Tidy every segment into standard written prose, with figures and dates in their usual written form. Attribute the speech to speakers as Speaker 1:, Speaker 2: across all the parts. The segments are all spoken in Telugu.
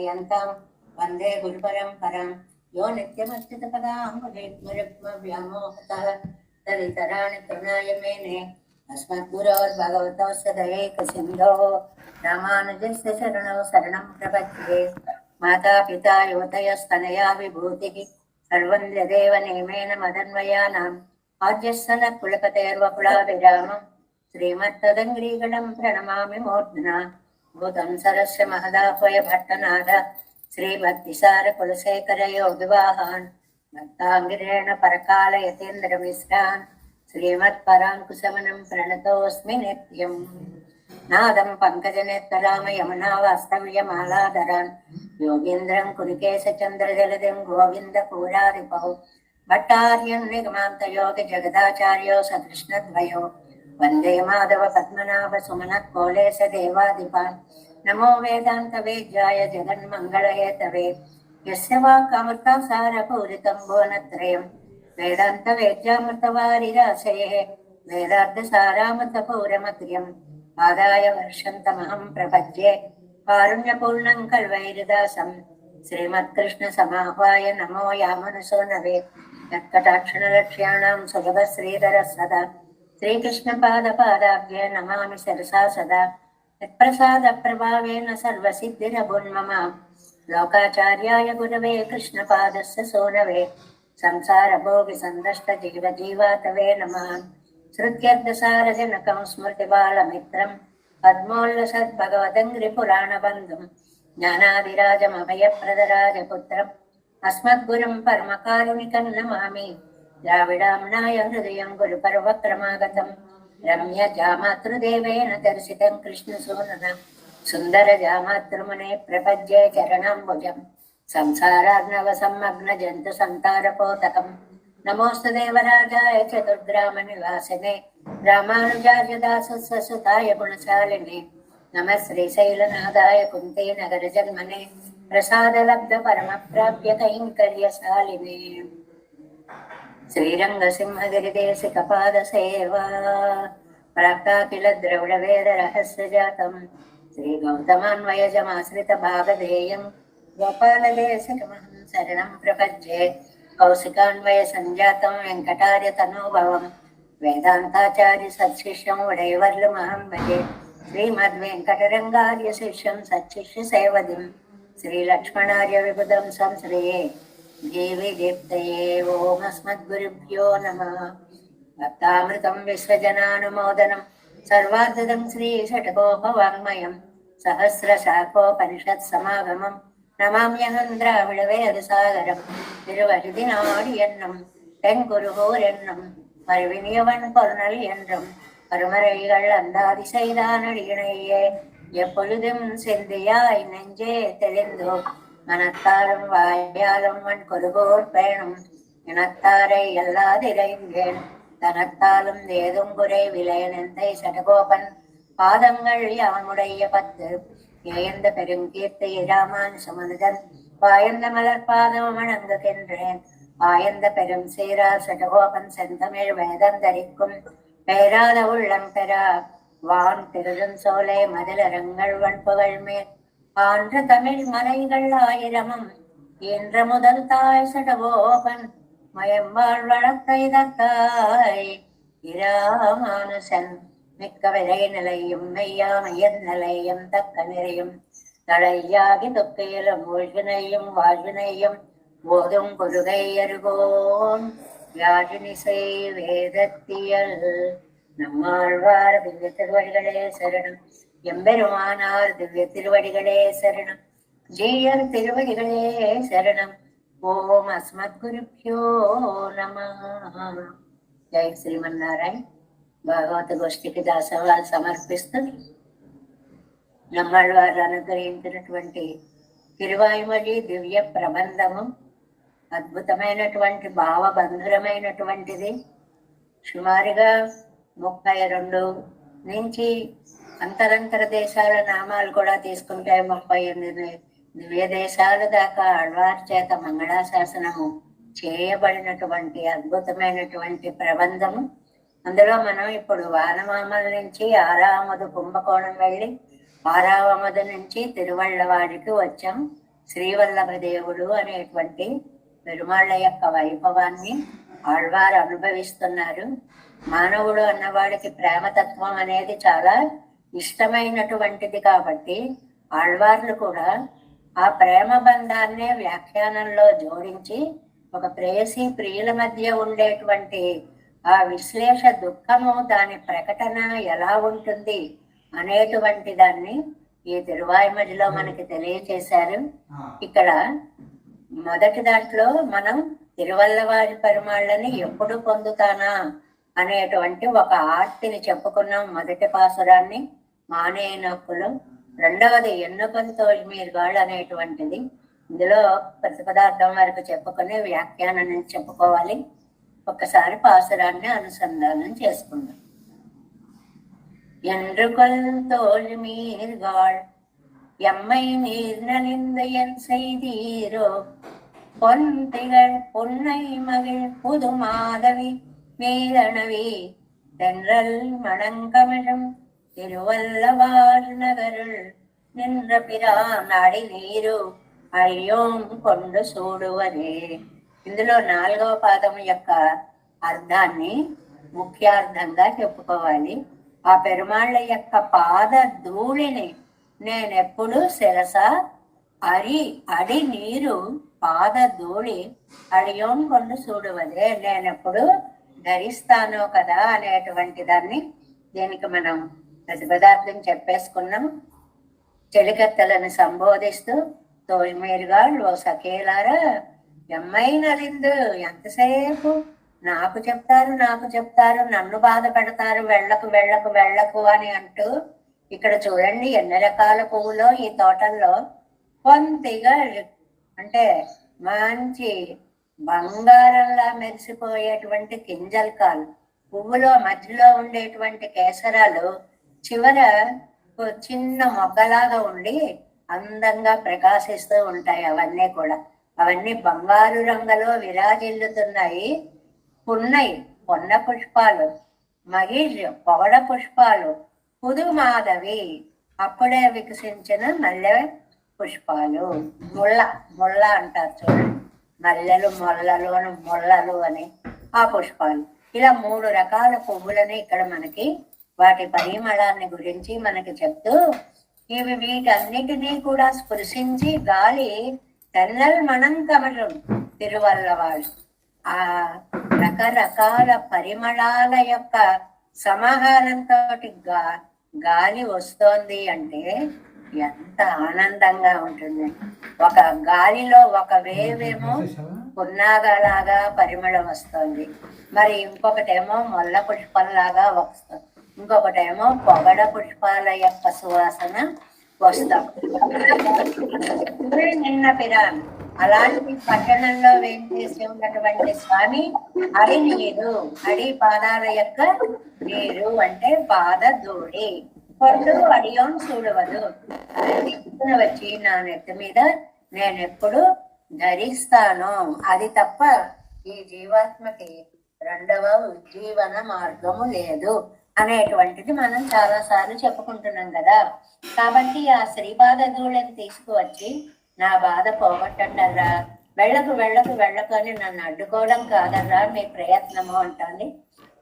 Speaker 1: యంతాం వందే గురుపరంపరాం యో నిత్యమచ్యుతపదాంబుజయుగ్మవ్యామోహతః తదితరాణి తృణాయ మేనే అస్మద్గురోర్భగవతోస్య దయైకసిन्धोः రామానుజస్య శరణౌ శరణం ప్రపద్యే. మాతాపితా యువతయస్తనయా విభూతిः సర్వం యదేవ నియమేన మదన్వయానాం ఆద్యస్సన కులపతేర్వకులాభిరామం శ్రీమత్తదంగ్రీగణం ప్రణమామి మూర్ధ్నా. భూతం సరస్య మహదాహ్వయ భట్టనాథ శ్రీభక్తిసార కులశేఖర యోగివాహాన్ భక్తాంగిరేణ పరకాల యతీంద్ర మిశ్రాన్ శ్రీమత్పరాంకుశమనం ప్రణతోస్మి నిత్యం. నాదం పంకజనేత్తరామ యమునా వాస్తవ్యమాలాధరాన్ యోగీంద్రం కురికేశ చంద్రజలదిం గోవింద పూరారిపౌ భట్టార్యం నిగమాంత యోగి జగదాచార్యో సకృష్ణద్వయో వందే మాధవ పద్మనాభ సుమన కోలేశ దేవాదిపాన్. నమో వేదాంత వేద్యాయ జగన్మంగళహేతవే యస్య వాక్కామృతాసార పూరితం భువనత్రయం వేదాంత వేద్యామృతవారిరాశయే వేదార్థ సారామృత పౌరమత్ర్యం ఆదాయ వర్షంతమహం ప్రపద్యే కారుణ్యపూర్ణం కల్వైర్దాసం శ్రీమత్కృష్ణ సమాహ్వాయ నమో యామనసో నవే యత్కటాక్షణలక్ష్యాణం సులభ శ్రీధర సదా శ్రీకృష్ణ పాద పాదాభ్య నమామి సరసా సదా యత్ప్రసాద ప్రభావేన సర్వసిద్ధిరభున్మమ లోకాచార్యాయ గురవే కృష్ణ పాదస్య సోనవే సంసార భోగి సందష్ట జీవ జీవాతవే నమః. శృత్యర్థసారజనకం స్మృతి బాలమిత్రం పద్మోల్లసద్భగవదంగ్రి పురాణబంధుం జ్ఞానాదిరాజమభయప్రదరాజపుత్రం అస్మద్గురుం పరమకారుణికం నమామి. ద్రావిడామ్నాయ హృదయం గురుపర్వక్రమాగతం రమ్య జామాతృదేవేన దర్శితం కృష్ణసూనన సుందర జామాతృమునే ప్రపద్యే చరణాంబుజం సంసారార్ణవ సమ్మగ్న జంతు సంతారపోతకం. నమోస్తు దేవరాజాయ చతుర్గ్రామ నివాసినే రామానుజాయ దాససుతాయ గుణశాలినే నమ శ్రీశైలనాథాయ కుంతే నగర జన్మనే ప్రసాద లబ్ధ పరమ ప్రాప్య కైంకర్యశాలినే. శ్రీరంగసింహగిరిదేశిక పాద సేవా ప్రాప్తాఖిల ద్రవిడ వేద రహస్య జాతం శ్రీ గౌతమాన్వయజమాశ్రిత భాగధేయం గోపాలదేశికమహం శరణం ప్రపద్యే. కౌశికాన్వయ సంజాతం వెంకటార్య తనోభవం వేదాంతాచార్య సత్శిష్యం ఉడైవర్లమహం భజే. శ్రీమద్వేంకటరంగార్య శిష్యం సత్శిష్య సేవదిం శ్రీలక్ష్మణార్య విబుధం సంశ్రయే దేవి దీప్తయే. ఓం అస్మద్గురుభ్యో నమః. భక్తామృతం విశ్వజనానుమోదనం సర్వార్థదం శ్రీ షట్కోపవాङ्మయం సహస్రశాఖోపనిషత్ సమాగమం నమామ్యహం ద్రావిడ వేద సాగరం திருவழுதினாடி என்னும் தென்குருகூர் என்னும் மறுவினியவன் பொருணல் என்றும் பருமறைகள் அந்தாதி செய்தானடியினையே எப்பொழுதும் சிந்தியாய் நெஞ்சே தெளிந்தோ மனத்தாலும் வாயாலும் வன் கொருகோர் பேணும் இனத்தாரை எல்லாதிரைந்தேன் தனத்தாலும் ஏதும் குறை விலையனந்தை சடகோபன் பாதங்கள் யானுடைய 10 ஏயந்த பெருங்கீர்த்தி இராமான் சுமனுதன் வாயந்த மலர்பாதம் வணங்குகின்றேன். வாயந்த பெரும் சீரா சடகோபன் செந்தமிழ் வேதந்தரிக்கும் பேராத உள்ளம் பெறா வான் திருடும் சோலை மதிலரங்கள் வன்புகழ் மேல் ஆன்ற தமிழ் மலைகள் ஆயிரமும் இன்ற முதல் தாய் சடகோபன் மயம்பாள் வழக்கை தத்தாய் இராமானுசன் மிக்க விரை நிலையும் மெய்யாமையன் நிலையும் தக்க நிறையும் தழையாகி தொக்கையிலும் மூழ்வினையும் வாழ்வினையும் போதும் குருகை அருகோன் யாழினிசை வேதத்தியல். நம்மாழ்வார் திவ்ய திருவடிகளே சரணம். எம்பெருமானார் திவ்ய திருவடிகளே சரணம். ஜீயர் திருவடிகளே சரணம். ఓం అస్మద్గురుభ్యో నమః. జై శ్రీమన్నారాయణ. భాగవత గోష్ఠికి దాసవాలు సమర్పిస్తూ నమ్మవారు అనుగ్రహించినటువంటి తిరువాయుమడి దివ్య ప్రబంధము అద్భుతమైనటువంటి భావబంధురమైనటువంటిది. సుమారుగా 32 నుంచి అంతరంతర దేశాల నామాలు కూడా తీసుకుంటే 38 దివ్య దేశాల దాకా ఆళ్వార్ చేత మంగళాశాసనము చేయబడినటువంటి అద్భుతమైనటువంటి ప్రబంధము. అందులో మనం ఇప్పుడు వానమామల నుంచి ఆరావమదు కుంభకోణం వెళ్ళి ఆరావమదు నుంచి తిరువళ్ళవాడికి వచ్చాం. శ్రీవల్లభ దేవుడు అనేటువంటి పెరుమాళ్ళ యొక్క వైభవాన్ని ఆళ్వారు అనుభవిస్తున్నారు. మానవుడు అన్నవాడికి ప్రేమతత్వం అనేది చాలా ఇష్టమైనటువంటిది కాబట్టి ఆళ్వార్లు కూడా ఆ ప్రేమ బంధాన్నే వ్యాఖ్యానంలో జోడించి ఒక ప్రేయసి ప్రియుల మధ్య ఉండేటువంటి ఆ విశ్లేష దుఃఖము దాని ప్రకటన ఎలా ఉంటుంది అనేటువంటి దాన్ని ఈ తిరువాయిమడిలో మనకి తెలియచేశారు. ఇక్కడ మొదటి దాంట్లో మనం తిరువల్లవారి పెరుమాళ్ళని ఎప్పుడు పొందుతానా అనేటువంటి ఒక ఆర్తిని చెప్పుకున్నాం. మొదటి పాసురాన్ని మానేనొక్కులు, రెండవది ఎన్నుకొంతో మీరుగాళ్ళు అనేటువంటిది. ఇందులో ప్రతిపదార్థం వరకు చెప్పుకుని వ్యాఖ్యానం చెప్పుకోవాలి. ఒక్కసారి పాసురాన్ని అనుసంధానం చేసుకుందాం. என்றுகொள்தோள் மீர்காள் எம்மை நீர்நலிந்த என் செய்தீரோ பொன்திகள் பொன்னை மகிழ் புது மாதவி மீதனவி தென்றல் மணங்கமிழும் திருவல்லவார் நகருள் நின்ற பிரான் అడి నీరు అయ్యోం కొండు చూడువదే. ఇందులో 4వ పాదం యొక్క అర్థాన్ని ముఖ్యార్థంగా చెప్పుకోవాలి. ఆ పెరుమాళ్ళ యొక్క పాద ధూళిని నేనెప్పుడు శిరస అడి నీరు పాద ధూళి అడియోం కొండు చూడువదే, నేనెప్పుడు ధరిస్తానో కదా అనేటువంటి దాన్ని దీనికి మనం ప్రతిపదార్థం చెప్పేసుకున్నాం. చెలికత్తెలను సంబోధిస్తూ తోల్మీరుగాళ్ళు ఓ సఖేలారా ఎమ్మైనలిందు, ఎంతసేపు నాకు చెప్తారు నన్ను బాధ పెడతారు, వెళ్ళకు వెళ్ళకు వెళ్ళకు అని అంటూ. ఇక్కడ చూడండి ఎన్ని రకాల పువ్వులో ఈ తోటల్లో పొంతిగా అంటే మంచి బంగారంలా మెరిసిపోయేటువంటి కింజల్కాలు, పువ్వులో మధ్యలో ఉండేటువంటి కేసరాలు చివర చిన్న మొగ్గలాగా ఉండి అందంగా ప్రకాశిస్తూ ఉంటాయి. అవన్నీ కూడా అవన్నీ బంగారు రంగులో విరాజిల్లుతున్నాయి. పున్నయి పొన్న పుష్పాలు, మగిళ్ పొగడ పుష్పాలు, పుదు మాధవి అప్పుడే వికసించిన మల్లె పుష్పాలు, ముళ్ళ అంటారు చూడండి, మల్లెలు మొల్లలు ముళ్ళలు అని ఆ పుష్పాలు. ఇలా 3 రకాల పువ్వులని ఇక్కడ మనకి వాటి పరిమళాన్ని గురించి మనకి చెప్తూ ఇవి వీటన్నిటినీ కూడా స్పృశించి గాలి తెల్లల్ మణం కమలం తిరువల్లవాళ్ళు ఆ రకరకాల పరిమళాల యొక్క సమాహారంతో గాలి వస్తోంది అంటే ఎంత ఆనందంగా ఉంటుంది. ఒక గాలిలో ఒక వేవేమో పున్నాగలాగా పరిమళం వస్తుంది, మరి ఇంకొకటేమో మొల్ల పుష్పంలాగా వస్తుంది, ఇంకొకటేమో పొగడ పుష్పాల యొక్క సువాసన వస్తాం. నిన్న పిరాన్ అలాంటి పట్టణంలో వేంచేసి ఉన్నటువంటి స్వామి అడి నీరు, అడి పాదాల యొక్క నీరు అంటే పాద ధూళి, పొండు అడియోం చూడవదు వచ్చి నా నెత్తి మీద నేనెప్పుడు ధరిస్తాను, అది తప్ప ఈ జీవాత్మకి రెండవ ఉజ్జీవన మార్గము లేదు అనేటువంటిది మనం చాలా సార్లు చెప్పుకుంటున్నాం కదా. కాబట్టి ఆ శ్రీపాద ధూళిని తీసుకువచ్చి నా బాధ పోగొట్టండర్రా, వెళ్ళకు వెళ్ళకు వెళ్ళకు అని నన్ను అడ్డుకోవడం కాదర్రా మీ ప్రయత్నము అంటుంది.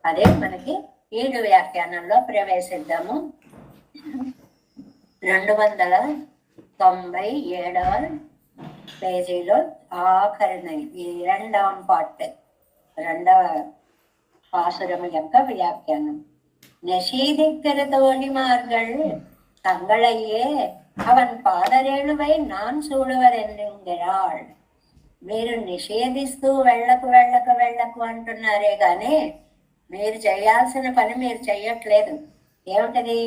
Speaker 1: అదే మనకి 7 వ్యాఖ్యానంలో ప్రవేశిద్దాము. 297వ పేజీలో ఆఖరిన ఈ 2వ పార్ట్ 2వ பாசுரம் యొక్క వ్యాఖ్యానం. நெஷீதிக்கிற தோழிமார்கள் தங்களையே அவன் பாதరేణువై நான் சூடுவர் ఎన్నుంగరాள். మీరు నిషేధిస్తూ వెళ్ళకు వెళ్ళకు వెళ్ళకు అంటున్నారే గాని మీరు చేయాల్సిన పని మీరు చెయ్యట్లేదు. ఏమిటది?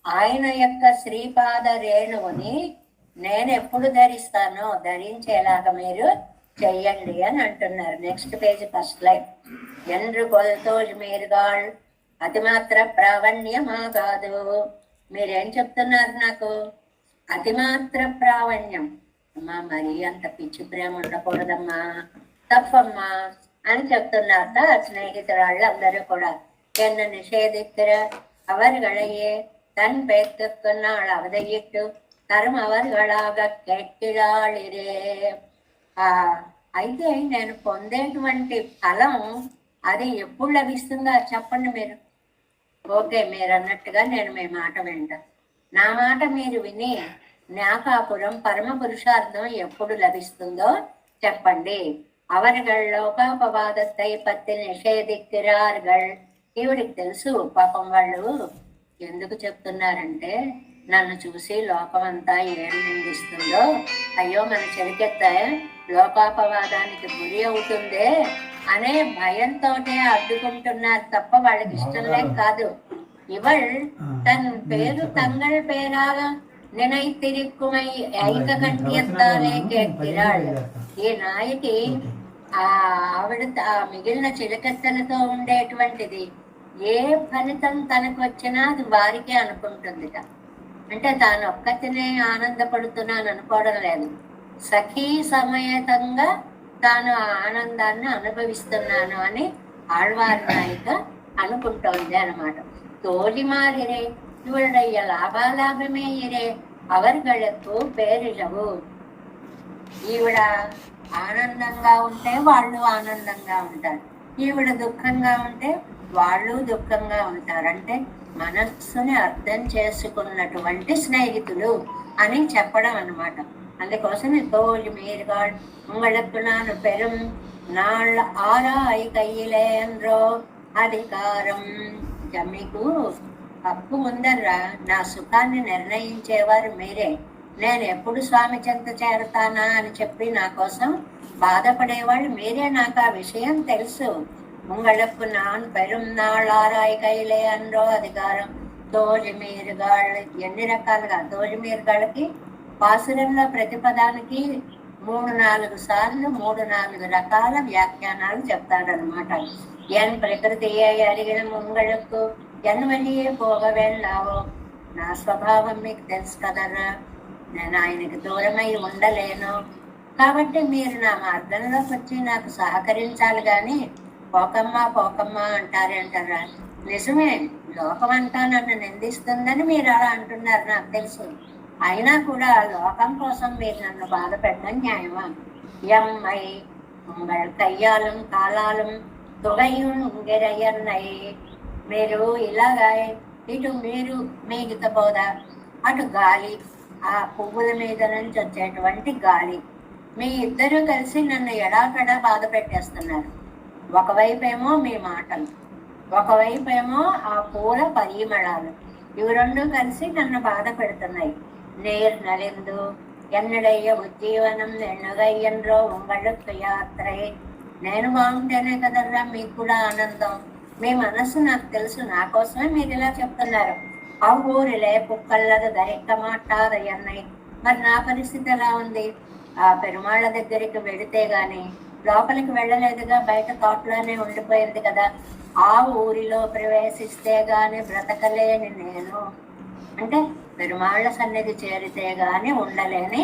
Speaker 1: ఆయన యొక్క శ్రీపాద రేణువుని నేను ఎప్పుడు ధరిస్తానో ధరించేలాగా మీరు చెయ్యండి అని అంటున్నారు. Next page first line. ఎండ్రు కొలతోజ్ మీరుగాళ్ అతి మాత్ర ప్రావణ్యమా కాదు. మీరేం చెప్తున్నారు నాకు? అతి మాత్ర ప్రావణ్యం అమ్మా, మరి అంత పిచ్చి ప్రేమ ఉండకూడదమ్మా, తప్పమ్మా అని చెప్తున్నారట స్నేహితురాళ్ళు అందరూ కూడా. என்ன நிஷேதிக்கிற அவர்களையே தன் பேர்த்துக்குன்னாள் அவதையிட்டு తరం అవர்களாக கேட்கிறாளிరే. ఆ అయితే నేను పొందేటువంటి ఫలం అది ఎప్పుడు లభిస్తుందో చెప్పండి మీరు. ఓకే, మీరు అన్నట్టుగా నేను మీ మాట వింటాను. నా మాట మీరు విని ஞாகாபுரம் పరమ పురుషార్థం ఎప్పుడు లభిస్తుందో చెప్పండి. అవர்கள் లోకాపవాదத்தை పత్తి నిషేధిక్கிறார்கள். ఈవిడికి తెలుసు పాపం వాళ్ళు ఎందుకు చెప్తున్నారంటే, నన్ను చూసి లోకం అంతా ఏం నిందిస్తుందో, అయ్యో మన చెలికెత్త లోకాపవాదానికి గురి అవుతుందే అనే భయంతో అడ్డుకుంటున్నారు తప్ప వాళ్ళకి ఇష్టం లేక కాదు. ఇవள் తన పేరు తంగళ్ పేరాగ నినైతిరిక్కుమై ఐకకంఠ్యత్తాలే కేట్టిరాళ్. ఈ నాయకి ఆవిడ మిగిలిన చిలకత్తలతో ఉండేటువంటిది ఏ ఫలితం తనకు వచ్చినా అది వారికే అనుకుంటుందిట. అంటే తాను ఒక్కతినే ఆనందపడుతున్నాను అనుకోవడం లేదు, సఖీ సమేతంగా తాను ఆనందాన్ని అనుభవిస్తున్నాను అని ఆళ్వారి నాయిక అనుకుంటోంది అనమాట. తోలిమారిరే இவளுடைய லாபாலாபமே இரு அவர்களுக்கு பேரிழவு. ఈవిడ ఆనందంగా ఉంటే వాళ్ళు ఆనందంగా ఉంటారు, ఈవిడ దుఃఖంగా ఉంటే వాళ్ళు దుఃఖంగా ఉంటారు. అంటే మనస్సుని అర్థం చేసుకున్నటువంటి స్నేహితులు అని చెప్పడం అన్నమాట. అందుకోసం తోలి మీరుగా உங்களுக்கு நான் பெரும் நாள் ஆராய் கையிலே என்றோ అధికారం. మీకు హక్కు ఉందర్రా, నా సుఖాన్ని నిర్ణయించేవారు మీరే. నేను ఎప్పుడు స్వామి చెంత చేరతానా అని చెప్పి నా కోసం బాధపడేవాళ్ళు మీరే. నాకు ఆ విషయం తెలుసు. உங்களுக்கு நான் பெரும் நாள் ஆராய் கையிலே என்றோ అధికారం. తోలిమీరుగాళ్ళు ఎన్ని రకాలుగా, తోలిమీరుగాళ్ళకి పాసురంలో ప్రతి పదానికి 3-4 సార్లు 3-4 రకాల వ్యాఖ్యానాలు చెప్తాడనమాట. ఎన్ ప్రకృతియే అడిగిన ముంగళకు ఎన్ వెళ్ళియే పోగ వెళ్ళావో. నా స్వభావం మీకు తెలుసు కదరా, నేను ఆయనకి దూరమై ఉండలేను. కాబట్టి మీరు నా మార్గంలోకి వచ్చి నాకు సహకరించాలి కానీ పోకమ్మా పోకమ్మా అంటారా. నిజమే, లోకమంతా నన్ను నిందిస్తుందని మీరు అలా అంటున్నారు, నాకు తెలుసు. అయినా కూడా లోకం కోసం మీరు నన్ను బాధ పెట్టడం న్యాయమా? ఎమ్మై ఉంగళ కయ్యాలం కాలాలం తొగయుంగెరయ్యన్నై. మీరు ఇలాగా ఇటు మీరు మిగతా పోదా, అటు గాలి, ఆ పువ్వుల మీద నుంచి వచ్చేటువంటి గాలి, మీ ఇద్దరు కలిసి నన్ను ఎడాకడా బాధ పెట్టేస్తున్నారు. ఒకవైపేమో మీ మాటలు, ఒకవైపేమో ఆ పూల పరిమళాలు, ఇవి రెండు కలిసి నన్ను బాధ పెడుతున్నాయి. నేర్ నలిందు ఎన్నడయ్య ఉజ్జీవనం ఎన్నగయ్యన్రో ఉంగళకు యాత్రై. నేను బాగుంటేనే కదర్రా మీకు కూడా ఆనందం. మీ మనస్సు నాకు తెలుసు, నా కోసమే మీరు ఇలా చెప్తున్నారు. ఆ ఊరిలే కుక్కల్లదు దరిక్క మాట్లాడయ్యన్నాయి. మరి నా పరిస్థితి ఎలా ఉంది? ఆ పెరుమాళ్ళ దగ్గరికి వెళితే గాని లోపలికి వెళ్ళలేదుగా, బయట తోటలోనే ఉండిపోయింది కదా. ఆ ఊరిలో ప్రవేశిస్తే గాని బ్రతకలేని నేను, అంటే పెరుమాళ్ళ సన్నిధి చేరితే గాని ఉండలేని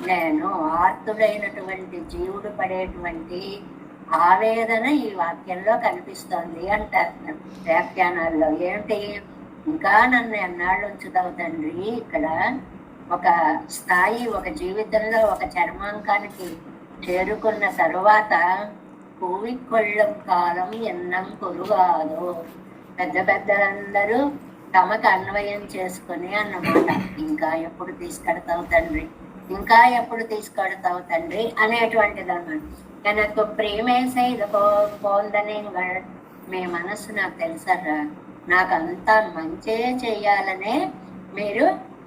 Speaker 1: నేను, ఆర్తుడైనటువంటి జీవుడు పడేటువంటి ఆవేదన ఈ వాక్యంలో కనిపిస్తోంది అంటారు వ్యాఖ్యానాల్లో. ఏమిటి, ఇంకా నన్ను ఎన్నాళ్ళు ఉంచుతావు తండ్రి ఇక్కడ? ఒక స్థాయి, ఒక జీవితంలో ఒక చర్మాంకానికి చేరుకున్న తరువాత పూవికొళ్ళం కాలం ఎన్నం కొరుగాదు. పెద్ద పెద్దలందరూ తమకు అన్వయం చేసుకుని అన్నమాట. ఇంకా ఎప్పుడు తీసుకెడతావు తండ్రి, ఇంకా ఎప్పుడు తీసుకెడతావు తండ్రి అనేటువంటిది అన్నమాట. எனக்கு ప్రేమే செய்து పోందనింగళ్. మీ మనస్సు నాకు తెలుసరా, నాకంతా మంచే చెయ్యాలనే మీరు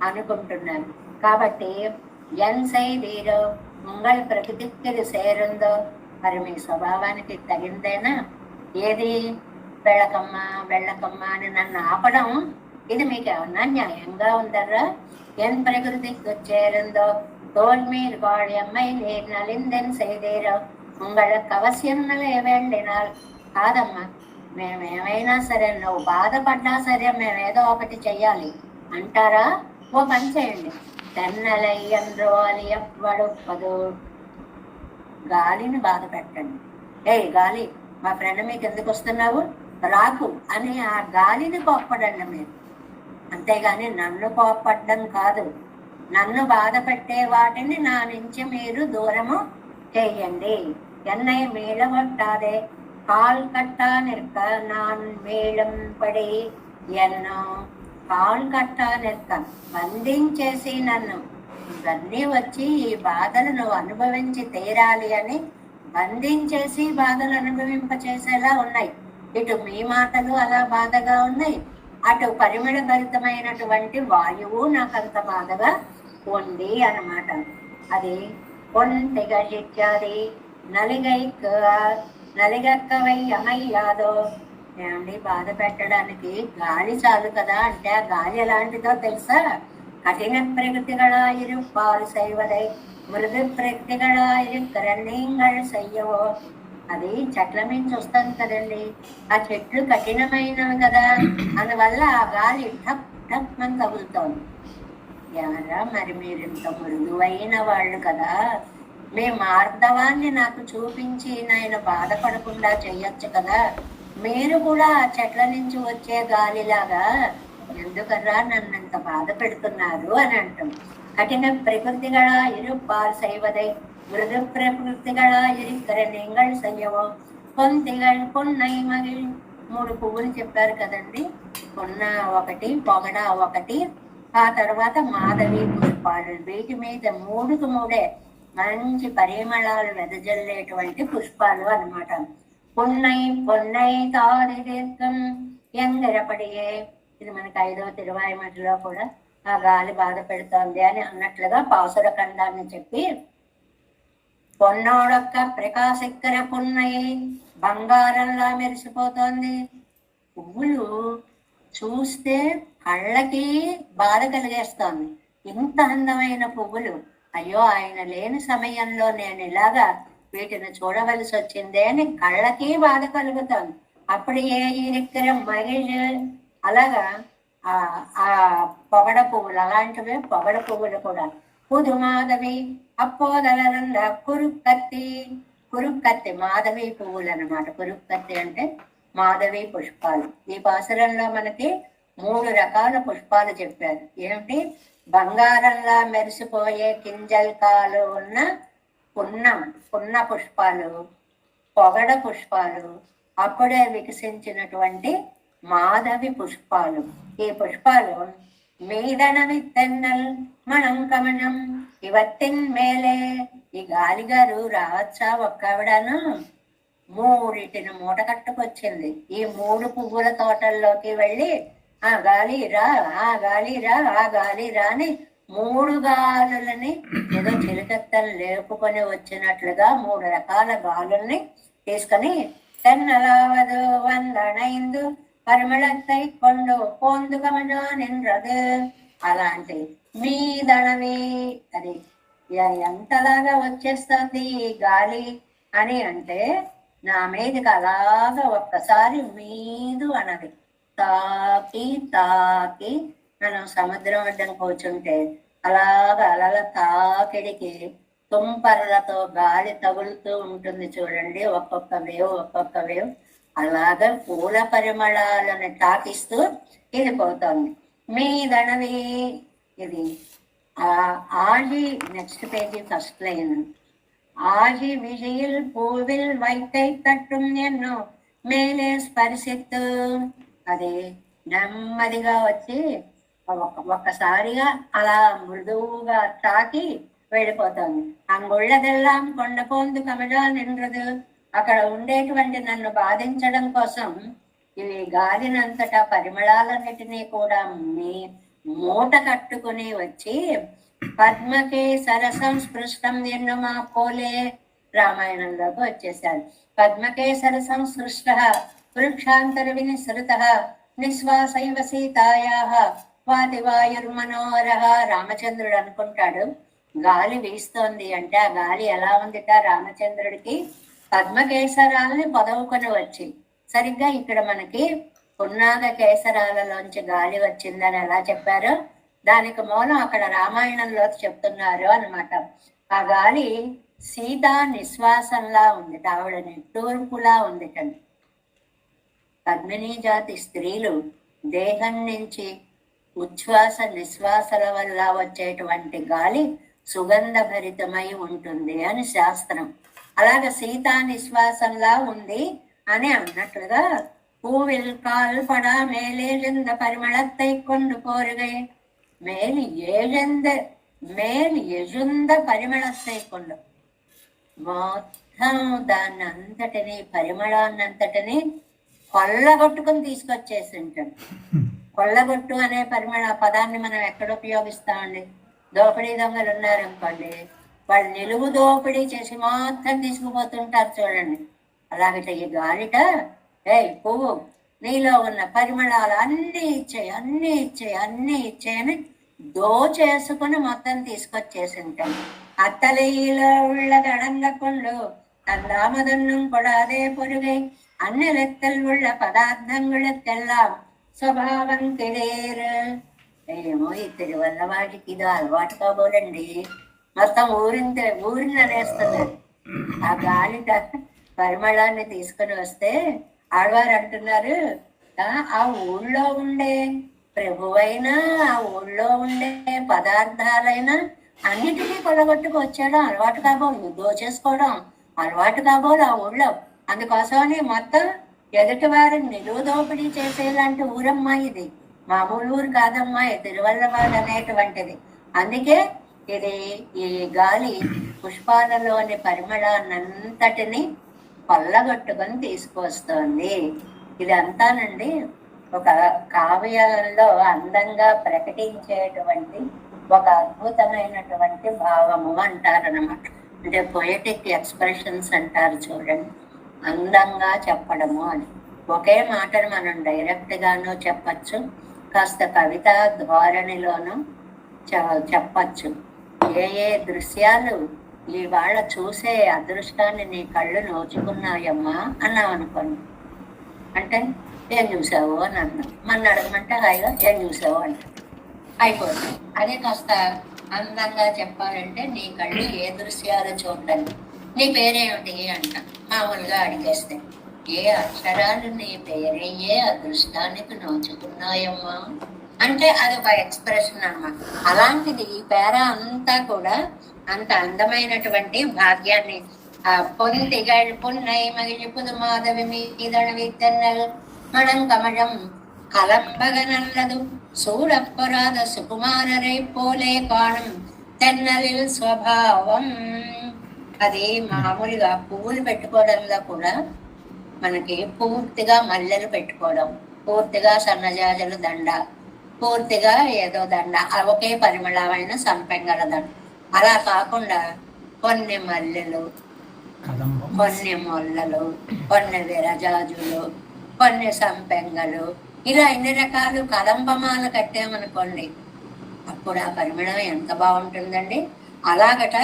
Speaker 1: అనుకుంటున్నారు. కాబట్టి ఎన్ செய்தீரோ உங்கள் ప్రకృతికి సేరుందో, మరి మీ స్వభావానికి తగిందేనా? ఏది వెళ్ళకమ్మా అని నన్ను ఆపడం, ఇది మీకు ఏమన్నా న్యాయంగా ఉందర్రా? ఎన్ ప్రకృతికి చేరుందో తోల్ మీరు వాడియమ్మై నేను నలిందెన్ செய்தீரோ உங்களுக்கு అవశ్యన్నలే వెళ్ళినారు. కాదమ్మా, మేమేమైనా సరే, నువ్వు బాధపడ్డా సరే మేమేదో ఒకటి చెయ్యాలి అంటారా? ఓ పని చేయండి, తెన్నలయ్యండ్రో అని ఎవ్వడు గాలిని బాధ పెట్టండి. గాలి, మా ఫ్రెండ్ మీకు ఎందుకు వస్తున్నావు, రాకు అని ఆ గాలిని కోప్పడండి మీరు. అంతేగాని నన్ను కోప్పడ్డం కాదు. నన్ను బాధ పెట్టే వాటిని నా నుంచి మీరు దూరము చేయండి. என்னை மீளவொட்டாதே கால் கட்டா நிற்க நான் மேళం పడి ఎన్నో కాల్ కట్టా నిற்క బంధించేసి నన్ను ఇవన్నీ వచ్చి ఈ బాధలు నువ్వు అనుభవించి తీరాలి అని బంధించేసి బాధలు అనుభవింప చేసేలా ఉన్నాయి. ఇటు మీ మాటలు అలా బాధగా ఉన్నాయి, అటు పరిమళ భరితమైనటువంటి వాయువు నాకంత బాధగా ఉంది అన్నమాట. అది పొంతిగజిత్యాది నలిగక్కవై అమయ్యాదో. ఏమండి, బాధ పెట్టడానికి గాలి చాలు కదా అంటే ఆ గాలి ఎలాంటిదో తెలుసా? కఠిన ప్రకృతిಗಳಾಗಿರುப்பால் செய்வதை మృదు ప్రకృతిಗಳಾಗಿరుక్కరన్నీంగళ చెయ్యవో. అది చెట్ల నుంచి వస్తుంది కదండి, ఆ చెట్లు కఠినమైనవి కదా, అందువల్ల ఆ గాలి టప్ టప్ అని తగులుతోంది. ఎవరా మరి మీరు ఇంత మృదువైన వాళ్ళు కదా, మీ మార్ధవాన్ని నాకు చూపించి నేను బాధపడకుండా చెయ్యొచ్చు కదా, మీరు కూడా ఆ చెట్ల నుంచి వచ్చే గాలిలాగా ఎందుకరా నన్నంత బాధ పెడుతున్నారు అని అంటాం. కఠిన ప్రకృతిಗಳಾಗಿರುப்பால் செய்வதை మృదు ప్రకృతిಗಳಾಗಿరుక్కర நீங்கள் செய்யவோ. పొన్నై మగిల్ 3 పువ్వులు చెప్పారు కదండి. పొన్న ఒకటి, పొగడ ఒకటి, ఆ తర్వాత మాధవి పుష్పాలు. వీటి మీద 3కు 3 మంచి పరిమళాలు వెదజల్లేటువంటి పుష్పాలు అన్నమాట. పొన్నై తాది దీర్ఘం ఎంగరపడియే. ఇది మనకి 5వ తిరువాయిమటిలో కూడా ఆ గాలి బాధ పెడుతోంది అని అన్నట్లుగా పాసుర ఖండాన్ని చెప్పి, పొన్నోడొక్క ప్రకాశిక్కర పొన్నై బంగారంలా మెరిసిపోతోంది. పువ్వులు చూస్తే కళ్ళకి బాధ కలిగేస్తోంది. ఇంత అందమైన పువ్వులు, అయ్యో ఆయన లేని సమయంలో నేను ఇలాగా వీటిని చూడవలసి వచ్చిందే అని కళ్ళకి బాధ కలుగుతోంది. అప్పుడు ఏ ఇరిక్కర మగిళ్. అలాగా ఆ పొగడ పువ్వులు, అలాంటివే పొగడ పువ్వులు కూడా. పుదు మాధవి అప్పోదలరంద కురుక్కత్తి మాధవి పువ్వులు అన్నమాట. కురుక్కత్తి అంటే మాధవి పుష్పాలు. ఈ పాసురంలో మనకి 3 రకాల పుష్పాలు చెప్పారు. ఏమిటి? బంగారంలా మెరిసిపోయే కింజల్కాలు ఉన్న పున్న పుష్పాలు, పొగడ పుష్పాలు, అప్పుడే వికసించినటువంటి మాధవి పుష్పాలు. ఈ పుష్పాలు మీదనవి తెన్నల్ మనం కమనం ఇవత్తిన్ మేలే. ఈ గాలిగారు రావచ్చా ఒక్కవిడను? 3 మూట కట్టుకొచ్చింది. ఈ 3 పువ్వుల తోటల్లోకి వెళ్ళి ఆ గాలి రా, ఆ గాలి రా, ఆ గాలి రా అని 3 గాలులని ఏదో చిలుకెత్తలు లేపుకొని వచ్చినట్లుగా 3 రకాల గాలుల్ని తీసుకొని తెన్నలావదు వందనైందు పరిమళத்தை கொண்டு పోందుకమనో నిన్రదు. అలాంటి మీదనవి అది ఎంతలాగా వచ్చేస్తుంది ఈ గాలి అని అంటే, నా మీదకి అలాగా ఒక్కసారి మీదు అనది. తాకి తాకి మనం సముద్రం వడ్డన కూర్చుంటే అలాగా అలల తాకిడికి తుంపర్లతో గాలి తగులుతూ ఉంటుంది చూడండి, ఒక్కొక్క వేవ్. అలాగా పూల పరిమళాలను తాకిస్తూ వెళ్ళిపోతుంది. మీదనవి. ఇది ఆగి నెక్స్ట్ పేజీ ఫస్ట్ లైన్. ఆగి విజయిల్ పూవిల్ వైకై తట్టుం ఎన్నో మేలే స్పర్శిత్తు. అది నెమ్మదిగా వచ్చి ఒక్కసారిగా అలా మృదువుగా తాకి వెళ్ళిపోతుంది. అంగుళ్ళదెల్లాం కొండ పోందు కమలా నిండ్రదు. అక్కడ ఉండేటువంటి నన్ను బాధించడం కోసం ఇవి గాలినంతటా పరిమళాలన్నిటినీ కూడా మూట కట్టుకుని వచ్చి పద్మకే సంస్పృష్టం ఎన్నుమా పోలే రామాయణంలోకి వచ్చేసారు. పద్మకేసర సంసృష్ట వృక్షాంతర వినిసృత నిశ్వాసైవ సీతాయా వాతివాయుర్మనోరహ. రామచంద్రుడు అనుకుంటాడు గాలి వీస్తోంది అంటే ఆ గాలి ఎలా ఉందిట రామచంద్రుడికి పద్మకేసరాలని పొదవుకొని వచ్చి, సరిగ్గా ఇక్కడ మనకి పున్నాగ కేసరాలలోంచి గాలి వచ్చిందని ఎలా చెప్పారో దానికి మూలం అక్కడ రామాయణంలో చెప్తున్నారు అన్నమాట. ఆ గాలి సీతా నిశ్వాసంలా ఉంది, ఆవిడ నిట్టూర్పులా ఉంది కండి. పద్మినీ జాతి స్త్రీలు దేహం నుంచి ఉచ్ఛ్వాస నిశ్వాసల వల్ల వచ్చేటువంటి గాలి సుగంధ భరితమై ఉంటుంది అని శాస్త్రం. అలాగే సీతా నిశ్వాసంలా ఉంది అని అన్నట్లుగా பூவில் கால் படா மேலெழுந்த பரிமளத்தை கொண்டு போருகை மேல் எழுந்த పరిమళத்தை கொண்டு మొత్తం దాన్ని అంతటిని పరిమళాన్నంతటిని కొల్లగొట్టుకుని తీసుకొచ్చేసి ఉంటాం. కొల్లగొట్టు అనే పదాన్ని మనం ఎక్కడ ఉపయోగిస్తామండి? దోపిడీ దొంగలు ఉన్నారనుకోండి, వాళ్ళు నిలువు దోపిడీ చేసి మొత్తం తీసుకుపోతుంటారు చూడండి. అలాగట ఈ గాలిట పువ్వు నీలో ఉన్న పరిమళాలు అన్నీ ఇచ్చేయని దోచేసుకుని మొత్తం తీసుకొచ్చేసి ఉంటాం. అత్తలీలో ఉள்ள గడంగకొండు തന്നാമതൊന്നും കൊടാതെ പൊരുകെ അന്നിലത്തിൽ ഉള്ള പദാർത്ഥങ്ങളെല്ലാം స్వభావం తెలియరు. ఏమో ఈ తిరువల్లవాడికి ఇది అలవాటు కాబోలండి, మొత్తం ఊరిననేస్తున్నారు. ఆ గాలి పరిమళాన్ని తీసుకుని వస్తే ఆడవారు అంటున్నారు, ఆ ఊళ్ళో ఉండే ప్రభువైనా ఆ ఊళ్ళో ఉండే పదార్థాలైనా అన్నిటినీ కొలగొట్టుకు వచ్చాడు. అలవాటు కాబోలు దోచేసుకోవడం అలవాటు కాబోలు ఆ ఊళ్ళో. అందుకోసమని మొత్తం ఎదుటి వారిని నిలువు దోపిడీ చేసేలాంటి ఊరమ్మా ఇది, మామూలు ఊరు కాదమ్మా తిరువల్లవాడు అనేటువంటిది. అందుకే ఇది ఈ గాలి పుష్పాలలోని పరిమళాన్నంతటిని కొల్లగొట్టుకొని తీసుకొస్తోంది. ఇదంతానండి ఒక కావ్యంలో అందంగా ప్రకటించేటువంటి ఒక అద్భుతమైనటువంటి భావము అంటారనమాట. అంటే పొయటిక్ ఎక్స్ప్రెషన్స్ అంటారు చూడండి, అందంగా చెప్పడము అని. ఒకే మాటను మనం డైరెక్ట్ గాను చెప్పచ్చు, కాస్త కవిత ధోరణిలోనూ చెప్పచ్చు. ఏ దృశ్యాలు ఇవాళ చూసే అదృష్టాన్ని నీ కళ్ళు నోచుకున్నాయమ్మా అన్నాం అనుకోండి, అంటే ఏం చూసావు అని అన్నాం. మన అడగమంటే హాయిగా ఏం చూసావు అంటే అయిపోతుంది. అదే కాస్త అందంగా చెప్పాలంటే నీ కళ్ళు ఏ దృశ్యాలు చూడండి, నీ పేరేమిటి అంట మామూలుగా అడిగేస్తే, ఏ అక్షరాలు నీ పేరయ్యే అదృష్టానికి నోచుకున్నాయమ్మా అంటే అది ఒక ఎక్స్ప్రెషన్ అన్నమాట. అలాంటిది ఈ పేర అంతా కూడా అంత అందమైనటువంటి భాగ్యాన్ని పొందిగళ్ పున్నై మగిలి పుదు మాధవి మీదణ విత్తన్నల్ మణం కమళం కలంబగనల్లదు సూరప్పరాధ సుకుమారరై పోలే కాణం తెన్నలిల్ స్వభావం. అది మామూలుగా పువ్వులు పెట్టుకోవడంలో కూడా మనకి పూర్తిగా మల్లెలు పెట్టుకోవడం, పూర్తిగా సన్నజాజులు దండ, పూర్తిగా ఏదో దండ, ఒకే పరిమళమైన సంపెంగల దండ. అలా కాకుండా కొన్ని మల్లెలు, కొన్ని మొల్లలు, కొన్ని విరజాజులు, కొన్ని సంపెంగలు, ఇలా ఎన్ని రకాలు కదంబమాలు కట్టామనుకోండి, అప్పుడు ఆ పరిమళం ఎంత బాగుంటుందండి. అలాగట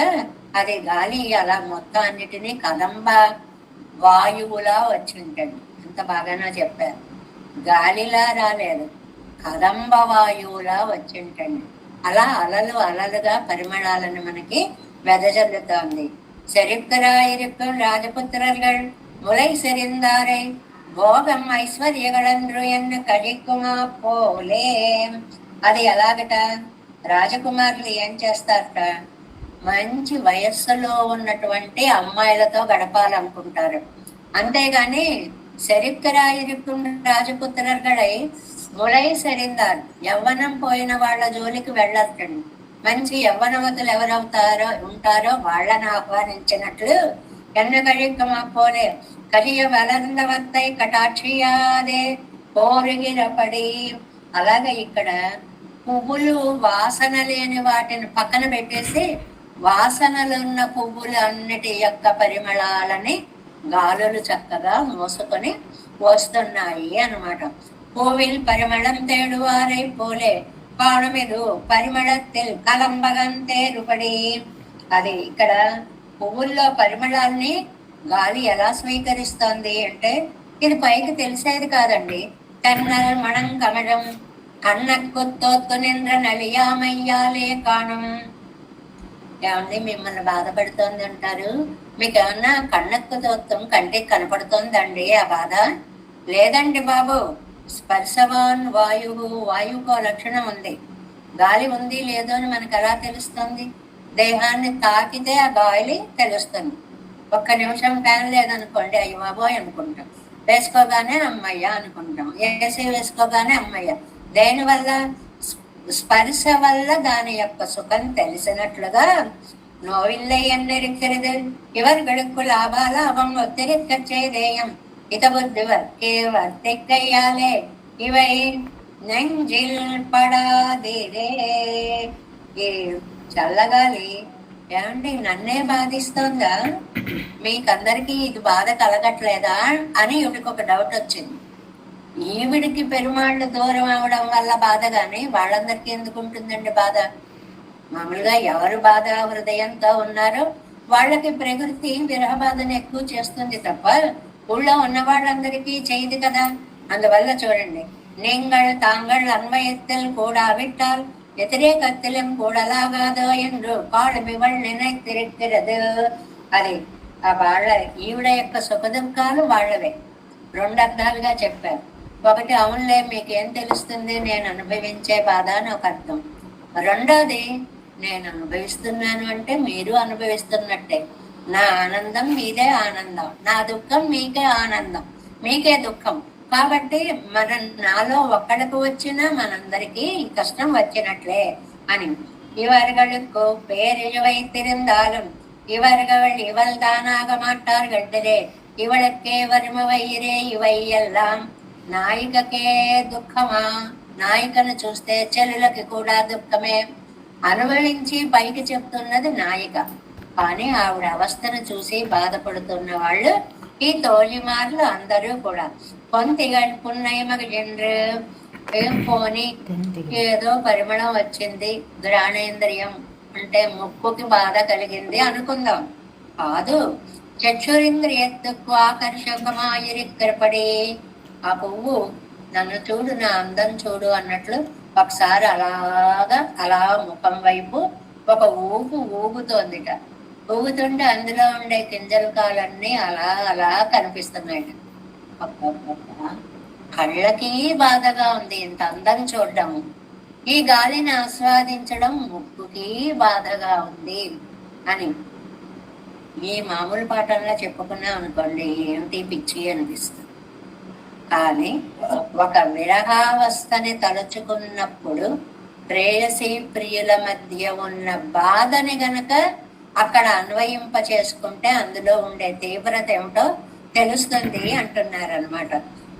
Speaker 1: అది గాలి అలా మొత్తం అన్నిటినీ కదంబ వాయువులా వచ్చి ఉంటుంది. ఎంత బాగానో చెప్పారు, గాలిలా రాలేదు, కదంబ వాయువులా వచ్చి ఉంటుంది. అలా అలలుగా పరిమళాలను మనకి వెదజల్లుతోంది. செருக்கராயிருக்கும் ராஜபுத்திரர்கள் முலை செறிந்தாரை భోగం ఐశ్వర్యగళంద్రు ఎన్ను కడికుమా పోలే. అది ఎలాగట, రాజకుమారులు ఏం చేస్తారట, మంచి వయస్సులో ఉన్నటువంటి అమ్మాయిలతో గడపాలనుకుంటారు. అంతేగాని సెరుక్కరాயிருக்கும் రాజపుత్రర్గడై ములై సెరిందారు యవ్వనం పోయిన వాళ్ళ జోలికి వెళ్ళొద్దండి. మంచి యవ్వనవతులు ఎవరవుతారో ఉంటారో వాళ్ళని ఆహ్వానించినట్లు ఎన్న కழிకమా పోలే కలియ వలందవత్తై కటాక్షియాదే పోరుగిరపడి. అలాగే ఇక్కడ పువ్వులు వాసన లేని వాటిని పక్కన పెట్టేసి వాసనలున్న పువ్వులు అన్నిటి యొక్క పరిమళాలని గాలులు చక్కగా మోసుకొని వస్తున్నాయి అన్నమాట. పూవిల్ పరిమళం తేడువారై పోలే పాణమిదు పరిమళத்தில் కలంబగం తేరుపడి. అది ఇక్కడ పువ్వుల్లో పరిమళాన్ని గాలి ఎలా స్వీకరిస్తోంది అంటే ఇది పైకి తెలిసేది కాదండి. కన్నల్ మణం కమలం కన్నక్కుత్తోత్తు నింద్ర నలియామయ్యాలే కాణం. ఏమండి మిమ్మల్ని బాధపడుతోంది అంటారు, మీకు ఏమన్నా కన్నక్కు తోత్తం కంటికి కనపడుతోందండి ఆ బాధ? లేదండి బాబు, స్పర్శవాన్ వాయువు, వాయువుకు లక్షణం ఉంది. గాలి ఉంది లేదో అని మనకు ఎలా తెలుస్తుంది? దేహాన్ని తాకితే ఆ గాలి తెలుస్తుంది. ఒక్క నిమిషం ఫ్యాన్ లేదనుకోండి, అయ్యి బాబోయ్ అనుకుంటాం. వేసుకోగానే అమ్మయ్య అనుకుంటాం. ఏసీ వేసుకోగానే అమ్మయ్య. దేనివల్ల? స్పర్శ వల్ల దాని యొక్క సుఖం తెలిసినట్లుగా நோவில்லை என்றிருக்கிறது. இவர்களுக்கு லாபாலாபம் ஒத்திருக்க செய்தேயம் இத புத்திவர்க்கே வர்த்திக்கையாலே இவை நெஞ்சில் పడాదిరే. ఈ చల్లగాలి ఏమండి నన్నే బాధిస్తుందా? మీకందరికీ ఇది బాధ కలగట్లేదా అని ఈవిడికి ఒక డౌట్ వచ్చింది. ఈవిడికి పెరుమాళ్ళు దూరం అవడం వల్ల బాధ గాని వాళ్ళందరికీ ఎందుకు ఉంటుందండి బాధ? మామూలుగా ఎవరు బాధ హృదయంతో ఉన్నారో వాళ్ళకి ప్రకృతి విరహ బాధను ఎక్కువ చేస్తుంది తప్ప ఊళ్ళో ఉన్న వాళ్ళందరికీ చేయదు కదా. అందువల్ల చూడండి, நீங்கள் தாங்கள் அன்வயத்தில் கூட விட்டால் వ్యతిరేకత్వం కూడలాగాదో என்று కాళ్ళు మివల్ నిனைத்திருக்கிறது. అది ఆ వాళ్ళ ఈవిడ యొక్క సుఖ దుఃఖాలు వాళ్ళవే. రెండు అర్థాలుగా చెప్పారు. ఒకటి, అవునులే మీకేం తెలుస్తుంది, నేను అనుభవించే బాధ అని ఒక అర్థం. రెండోది, నేను అనుభవిస్తున్నాను అంటే మీరు అనుభవిస్తున్నట్టే. నా ఆనందం మీదే ఆనందం, నా దుఃఖం మీకే ఆనందం, మీకే దుఃఖం. కాబట్టి నాలో ఒక్కడికి వచ్చినా మనందరికీ కష్టం వచ్చినట్లే అని. இவர்களுக்கு பேரிழ வைத்திருந்தாலும் இவர்கள் இவள் தானாக மாட்டார்களே. இவளுக்கே வறும వయిరే ఇవై ఎల్లాం. నాయికకే దుఃఖమా? నాయికను చూస్తే చెల్లులకి కూడా దుఃఖమే. అనుభవించి పైకి చెప్తున్నది నాయిక, కానీ ఆవిడ అవస్థను చూసి బాధపడుతున్న వాళ్ళు ఈ తోలిమార్లు అందరూ కూడా. పొంతిగల్ పున్నయమగ జండ్రు పోని ఏదో పరిమళం వచ్చింది, ఘ్రాణేంద్రియం అంటే ముక్కుకి బాధ కలిగింది అనుకుందాం. కాదు, చక్షురింద్రియత్తుకు ఆకర్షకమాయిరిక్కరపడి ఆ పువ్వు నన్ను చూడు, నా అందం చూడు అన్నట్లు ఒకసారి అలా ముఖం వైపు ఒక ఊగుతోందిట. ఊగుతుంటే అందులో ఉండే గింజల కాలన్నీ అలా కనిపిస్తున్నాయి. కళ్ళకి బాధగా ఉంది ఇంత అందం చూడడం. ఈ గాలిని ఆస్వాదించడం ముక్కుకి బాధగా ఉంది అని ఈ మామూలు పాఠంలో చెప్పుకున్నాం అనుకోండి, ఏమిటి పిచ్చి అనిపిస్తుంది. కానీ ఒక విరహావస్థని తలుచుకున్నప్పుడు ప్రేయసి ప్రియుల మధ్య ఉన్న బాధని గనక అక్కడ అన్వయింప చేసుకుంటే అందులో ఉండే తీవ్రత ఏమిటో తెలుస్తుంది అంటున్నారనమాట.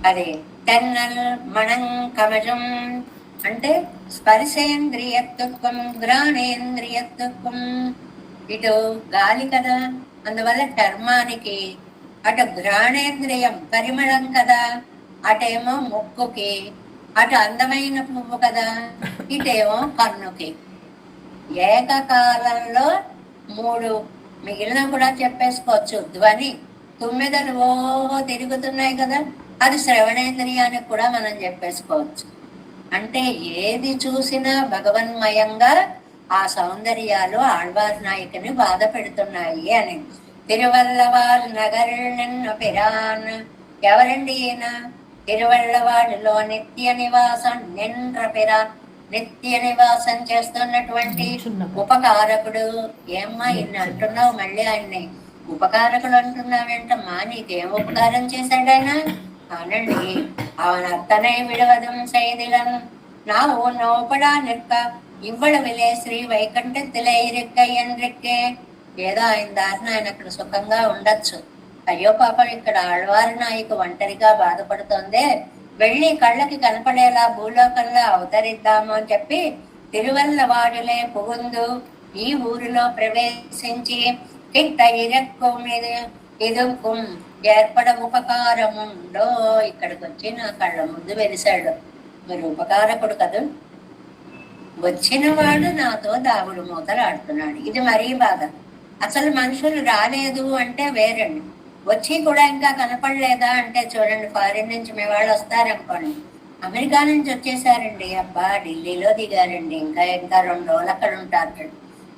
Speaker 1: అది తెన్నల్ మణం కమజం అంటే స్పర్శేంద్రియత్వం, ఘ్రాణేంద్రియత్వం. ఇటు గాలి కదా, అందువల్ల చర్మానికి, అటు ఘ్రాణేంద్రియం పరిమళం కదా, అటేమో ముక్కుకి, అటు అందమైన పువ్వు కదా, ఇటేమో కన్నుకి. ఏకకాలంలో మూడు మిగిలిన కూడా చెప్పేసుకోవచ్చు. ధ్వని, తుమ్మెదలు ఓహో తిరుగుతున్నాయి కదా, అది శ్రవణేంద్రియానికి కూడా మనం చెప్పేసుకోవచ్చు. అంటే ఏది చూసినా భగవన్మయంగా ఆ సౌందర్యాలు ఆళ్వార్ నాయకుని బాధ పెడుతున్నాయి అని. తిరువల్లవాల్ నగర్ నిన్న పిరాన్. ఎవరండి ఈయన? తిరువల్లవాడిలో నిత్య నివాసం నిండ్ర పిరాన్, నిత్య నివాసం చేస్తున్నటువంటి ఉపకారకుడు. ఏమ్మా ఇన్ని అంటున్నావు, మళ్ళీ ఆయన్ని ఉపకారకుడు అంటున్నావేంటమ్మా? నీకేం ఉపకారం చేశాడాయన? అనండి, அவன் அத்தனை விடுவதும் செய்திலன் நான் நோப்படா நிற்க ఇవ్వడమిలే శ్రీ వైకుంఠத்திலே இருக்க என்றிకే. ఏదో ఆయన దారిన ఆయన అక్కడ సుఖంగా ఉండొచ్చు. అయ్యో పాపం, ఇక్కడ ఆళ్వారి నాయకు ఒంటరిగా బాధపడుతోందే, వెళ్ళి కళ్ళకి కనపడేలా భూలోకంలో అవతరిద్దాము అని చెప్పి తిరువల్లవాడులే పుగుందు ఈ ఊరిలో ప్రవేశించి కిట్ట ఇరక్కుం ఇదుక్కుం ఏర్పడ ఉపకారముండో. ఇక్కడికి వచ్చి నా కళ్ళ ముందు వెలిశాడు. మీరు ఉపకారకుడు కదా, వచ్చిన వాడు నాతో దాగుడు మూతలు ఆడుతున్నాడు. ఇది మరీ బాధ. అసలు మనుషులు రాలేదు అంటే వేరండి, వచ్చి కూడా ఇంకా కనపడలేదా అంటే చూడండి, ఫారిన్ నుంచి మీ వాళ్ళు వస్తారనుకోండి, అమెరికా నుంచి వచ్చేసారండి, అబ్బా ఢిల్లీలో దిగారండి, ఇంకా 2 రోజులు అక్కడ ఉంటారు,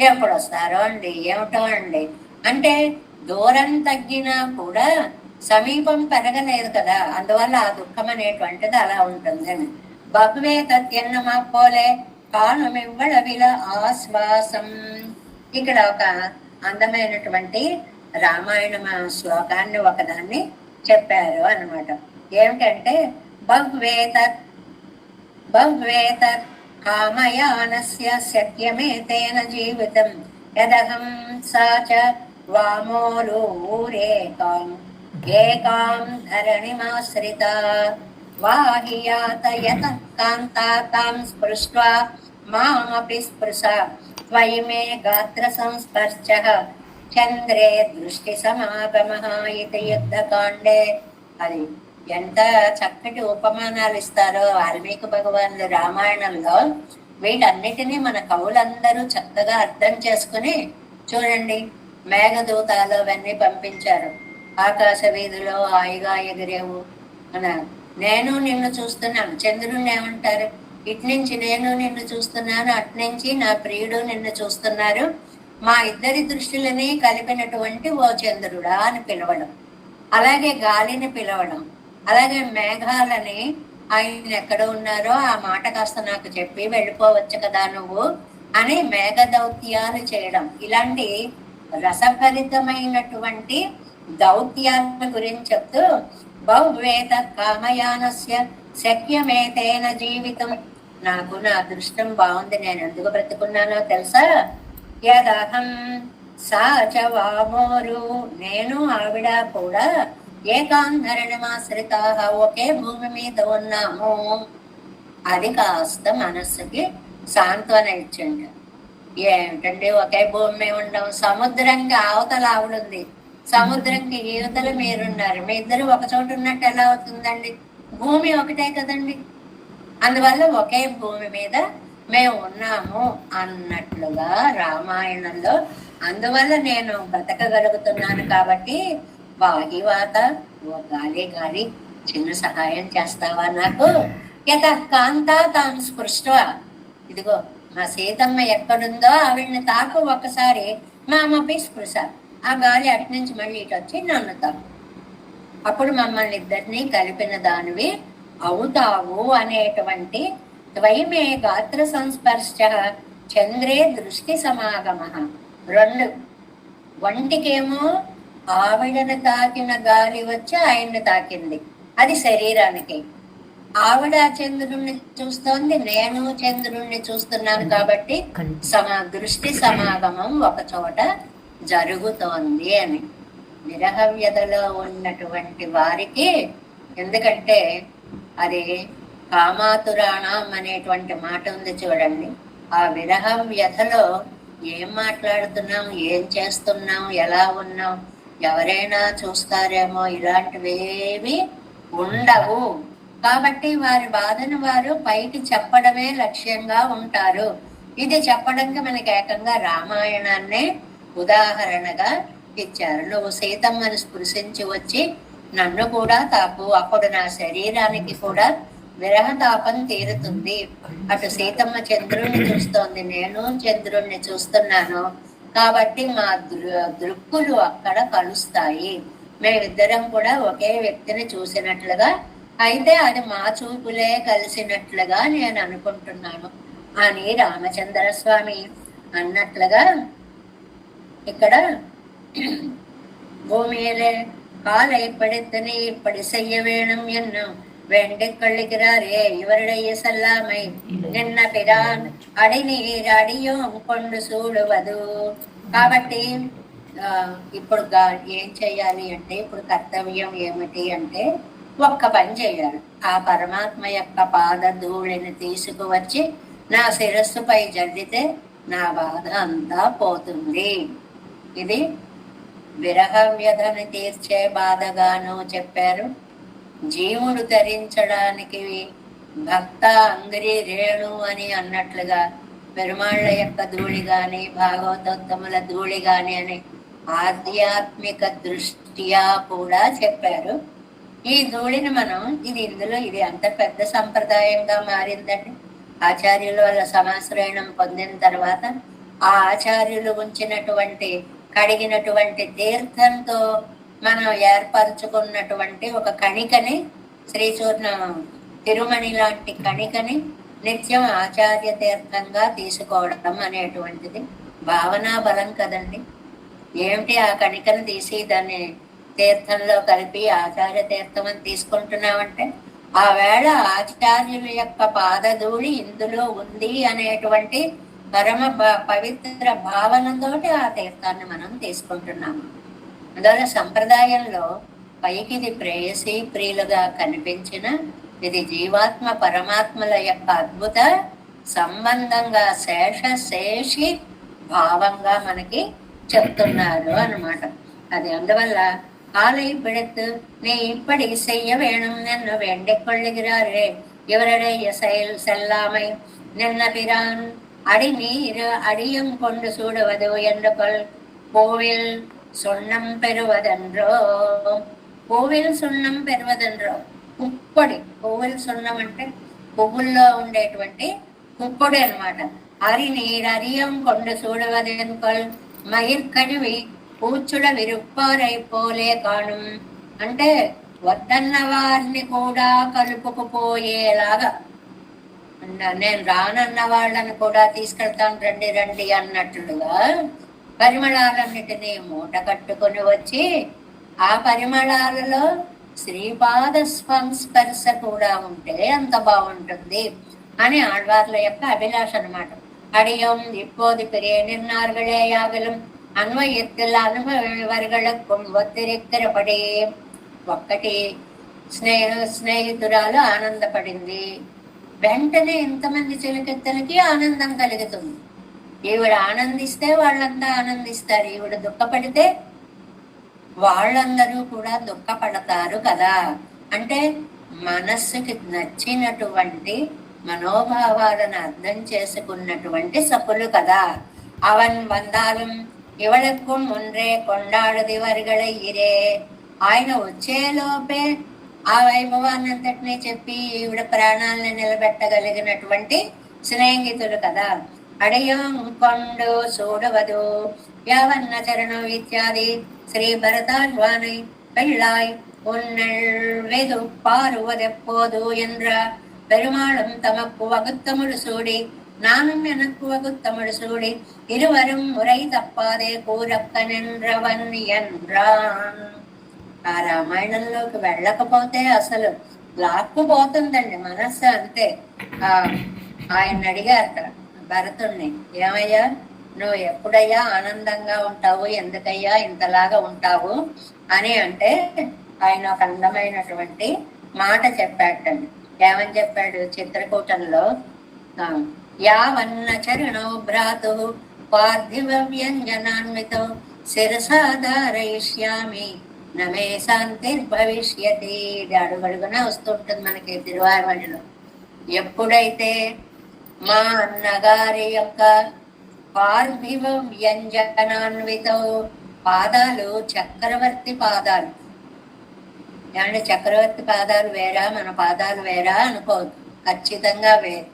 Speaker 1: ఎప్పుడు వస్తారో అండి, ఏమిటో అండి. అంటే దూరం తగ్గినా కూడా సమీపం పెరగలేదు కదా, అందువల్ల ఆ దుఃఖం అనేటువంటిది అలా ఉంటుంది అని. బహువే తత్యన్నమా పోలే కానుమివ్వళవిల ఆశ్వాసం. ఇక్కడ ఒక అందమైనటువంటి రామాయణ శ్లోకాన్ని ఒకదాన్ని చెప్పారు అన్నమాట. ఏమిటంటే బహ్వేతత్ బహ్వేతత్ కామయానస్య శక్యమేతేన జీవితం యదహం సా చ వామోలూరేకాం ఏకాం ధరణిమాశ్రితా వాహియాతయత కాంతాకాం స్పృష్ట్వా మామపి స్పృశా త్వయి మే గాత్ర సంస్పర్శః చంద్రే దృష్టి సమాగమః ఇది యుద్ధకాండే. అది ఎంత చక్కటి ఉపమానాలు ఇస్తారో వాల్మీకి భగవానులు రామాయణంలో. వీటన్నిటినీ మన కవులందరూ చక్కగా అర్థం చేసుకుని చూడండి, మేఘదూతాలు అవన్నీ పంపించారు. ఆకాశ వీధిలో హాయిగా ఎగిరేవు అన నేను నిన్ను చూస్తున్నాను. చంద్రుడిని ఏమంటారు? ఇటు నుంచి నేను నిన్ను చూస్తున్నాను, అట్నుంచి నా ప్రియుడు నిన్ను చూస్తున్నారు, మా ఇద్దరి దృష్టిలని కలిపినటువంటి ఓ చంద్రుడా అని పిలవడం. అలాగే గాలిని పిలవడం, అలాగే మేఘాలని ఆయన ఎక్కడ ఉన్నారో ఆ మాట కాస్త నాకు చెప్పి వెళ్ళిపోవచ్చు కదా నువ్వు అని మేఘ దౌత్యాలు చేయడం. ఇలాంటి రసభరితమైనటువంటి దౌత్యాల గురించి చెప్తూ బహువేత కామయానస్య శక్యమేతేన జీవితం. నాకు నా అదృష్టం బాగుంది, నేను ఎందుకు బ్రతుకున్నానో తెలుసా? యదహం సా చ వామోరు, నేను ఆవిడ కూడా ఏకాంధరణమాశ్రితా, ఒకే భూమి మీద ఉన్నాము. అది కాస్త మనస్సుకి సాంత్వన ఇచ్చండి. ఏమిటండి ఒకే భూమి మీద ఉండడం? సముద్రంకి అవతల ఆవిడుంది, సముద్రంకి యువతలు మీరున్నారు, మీ ఇద్దరు ఒక చోట ఉన్నట్టు ఎలా అవుతుందండి? భూమి ఒకటే కదండి. అందువల్ల ఒకే భూమి మీద మేము ఉన్నాము అన్నట్లుగా రామాయణంలో. అందువల్ల నేను బ్రతకగలుగుతున్నాను కాబట్టి వాహివాత, ఓ గాలి గాలి చిన్న సహాయం చేస్తావా నాకు? యత కాంతా తాను స్పృష్ట్వా, ఇదిగో మా సీతమ్మ ఎక్కడుందో ఆవిడ్ని తాకు ఒకసారి, మామపి స్పృశ, ఆ గాలి అటు నుంచి మళ్ళీ ఇటు వచ్చి నన్ను తాకు, అప్పుడు మమ్మల్ని ఇద్దరిని కలిపిన దానివి అవుతావు అనేటువంటి ద్వైమే గాత్ర సంస్పర్శ చంద్రే దృష్టి సమాగమ. రెండు, ఒంటికేమో ఆవిడను తాకిన గాలి వచ్చి ఆయన్ని తాకింది, అది శరీరానికి. ఆవిడ చంద్రుణ్ణి చూస్తోంది, నేను చంద్రుణ్ణి చూస్తున్నాను కాబట్టి దృష్టి సమాగమం ఒక చోట జరుగుతోంది అని. విరహ వ్యధలో ఉన్నటువంటి వారికి, ఎందుకంటే అది కామాతురాణం అనేటువంటి మాట ఉంది చూడండి. ఆ విరహ వ్యధలో ఏం మాట్లాడుతున్నాం, ఏం చేస్తున్నాం, ఎలా ఉన్నాం, ఎవరైనా చూస్తారేమో, ఇలాంటివేవి ఉండవు. కాబట్టి వారి బాధను వారు పైకి చెప్పడమే లక్ష్యంగా ఉంటారు. ఇది చెప్పడానికి మనకి ఏకంగా రామాయణాన్నే ఉదాహరణగా ఇచ్చారు. నువ్వు సీతమ్మని స్పృశించి వచ్చి నన్ను కూడా తాకు, అప్పుడు నా శరీరానికి కూడా విరహతాపం తీరుతుంది. అటు సీతమ్మ చంద్రుణ్ణి చూస్తోంది, నేను చంద్రుణ్ణి చూస్తున్నాను, కాబట్టి మా దృక్కులు అక్కడ కలుస్తాయి, మేమిద్దరం కూడా ఒకే వ్యక్తిని చూసినట్లుగా, అయితే అది మా చూపులే కలిసినట్లుగా నేను అనుకుంటున్నాను అని రామచంద్ర స్వామి అన్నట్లుగా ఇక్కడ భూమిயிலே காலை படைத்தனை இப்படி செய்ய வேணும் என்னும் வேண்டி கொள்ளுகிறாரே இவருடைய செல்லாமை నిన్న పిరాన్ అడినీరు అడియోం కొండు చూడవదు. కాబట్టి ఇప్పుడు ఏం చెయ్యాలి అంటే, ఇప్పుడు కర్తవ్యం ఏమిటి అంటే ఒక్క పని చేయాలి. ఆ పరమాత్మ యొక్క పాద ధూళిని తీసుకువచ్చి నా శిరస్సుపై జల్లితే నా బాధ అంతా పోతుంది. ఇది విరహ వ్యధను తీర్చే బాధగాను చెప్పారు. జీవుడు ధరించడానికి భక్త అంగిరి రేణు అని అన్నట్లుగా పెరుమాళ్ళ యొక్క ధూళి గాని, భాగవతోత్తముల ధూళి గాని అని ఆధ్యాత్మిక దృష్ట్యా కూడా చెప్పారు. ఈ ధూళిని మనం ఇది అంత పెద్ద సంప్రదాయంగా మారిందండి. ఆచార్యుల వల్ల సమాశ్రయణం పొందిన తర్వాత ఆ ఆచార్యులు ఉంచినటువంటి కడిగినటువంటి తీర్థంతో మనం ఏర్పరచుకున్నటువంటి ఒక కణికని, శ్రీచూర్ణ తిరుమణి లాంటి కణికని నిత్యం ఆచార్య తీర్థంగా తీసుకోవడం అనేటువంటిది భావనా బలం కదండి. ఏమిటి ఆ కణికను తీసి దాన్ని తీర్థంలో కలిపి ఆచార్య తీర్థం అని తీసుకుంటున్నామంటే ఆ వేళ ఆచార్యుల యొక్క పాదధూళి ఇందులో ఉంది అనేటువంటి పరమ పవిత్ర భావనతోటి ఆ తీర్థాన్ని మనం తీసుకుంటున్నాము. అందువల్ల సంప్రదాయంలో పైకి ఇది ప్రేయసి ప్రియులుగా కనిపించిన ఇది జీవాత్మ పరమాత్మల యొక్క అద్భుత సంబంధంగా శేషి భావంగా మనకి చెప్తున్నారు అన్నమాట. అది అందువల్ల ஆலை பிடித்து நீ இப்படி செய்ய வேணும் நின்று வேண்டிக் கொள்ளுகிறாரே இவருடைய செயல் செல்லாமை நின்ன பிரான் அடி நீர் அடியும் கொண்டு சூடுவது என்று கொள் கோவில் சுண்ணம் பெறுவதென்றோ కోవిల్ సున్నం పెరవదనరో కుప్పొడి కోవిల్ సున్నం అంటే పువ్వుల్లో ఉండేటువంటి కుప్పొడి అన్నమాట. అరి నీరు అరియం కొండ చూడవదెనుకొల్ మయిర్కనివి పూచుడ విరుప్పారైపోలే కాను అంటే వద్దన్న వారిని కూడా కలుపుకుపోయేలాగా నేను రానన్న వాళ్ళని కూడా తీసుకెళ్తాను రండి రండి అన్నట్లుగా పరిమళాలన్నిటినీ మూట కట్టుకొని వచ్చి ఆ పరిమళాలలో శ్రీపాద స్పర్శ కూడా ఉంటే అంత బాగుంటుంది అని ఆళ్వార్ల యొక్క అభిలాష అనమాట. అడియం இப்போது பெரிய நின்னார்களே யாவிலும் అన్వయత్తుల అనుభవர்களுக்கும் ఒత్తిరెక్కిరపడి ఒక్కటి స్నేహితురాలు ఆనందపడింది. వెంటనే ఇంతమంది చిలకెత్తలకి ఆనందం కలుగుతుంది. ఈవిడ ఆనందిస్తే వాళ్ళంతా ఆనందిస్తారు, ఈవిడ దుఃఖపడితే వాళ్ళందరూ కూడా దుఃఖపడతారు కదా. అంటే మనస్సుకి నచ్చినటువంటి మనోభావాలను అర్థం చేసుకున్నటువంటి సపులు కదా. అవన్ వందాలం ఇవళకు మున్రే కొండాడుదివర్గళ ఇరే ఆయన వచ్చేలోపే ఆ వైభవాన్ని అంతటినీ చెప్పి ఈవిడ ప్రాణాలను నిలబెట్టగలిగినటువంటి స్నేహితులు కదా. అడయం కొండు చూడవదు యావన్న చరణం ఇత్యాది శ్రీ భరతాழ்வானை பெள்ளாய் உன்னள் வெது பாருவதெப்போது என்ற பெருமாளும் தமக்கு வகுத்தமுடு சூடி நானும் எனக்கு வகுத்தமுடு சூடி இருவரும் முறை తప్పాదే కూరక్కనెండ్రవన్ என்றான். ఆ రామాయణంలోకి వెళ్ళకపోతే అసలు లాక్కుపోతుందండి మనస్సు. అంతే ఆయన అడిగారట భరతుణ్ణి, ఏమయ్యా నువ్వు ఎప్పుడయ్యా ఆనందంగా ఉంటావు, ఎందుకయ్యా ఇంతలాగా ఉంటావు అని అంటే ఆయన ఒక అందమైనటువంటి మాట చెప్పాడండి. ఏమని చెప్పాడు చిత్రకూటంలో, యావన్న చరణో భ్రాతు పార్థివ వ్యంజనాన్వితో శిరసాధారయిష్యామి నమే శాంతిర్భవిష్యతి. అడుగడుగునా వస్తుంటుంది మనకి తిరువాయుమడిలో. ఎప్పుడైతే మా అన్నగారి యొక్క పార్థివ వ్యంజనాన్వితో పాదాలు చక్రవర్తి పాదాలు, ఏమంటే చక్రవర్తి పాదాలు వేరా మన పాదాలు వేరా అనుకోవద్దు, ఖచ్చితంగా వేరు.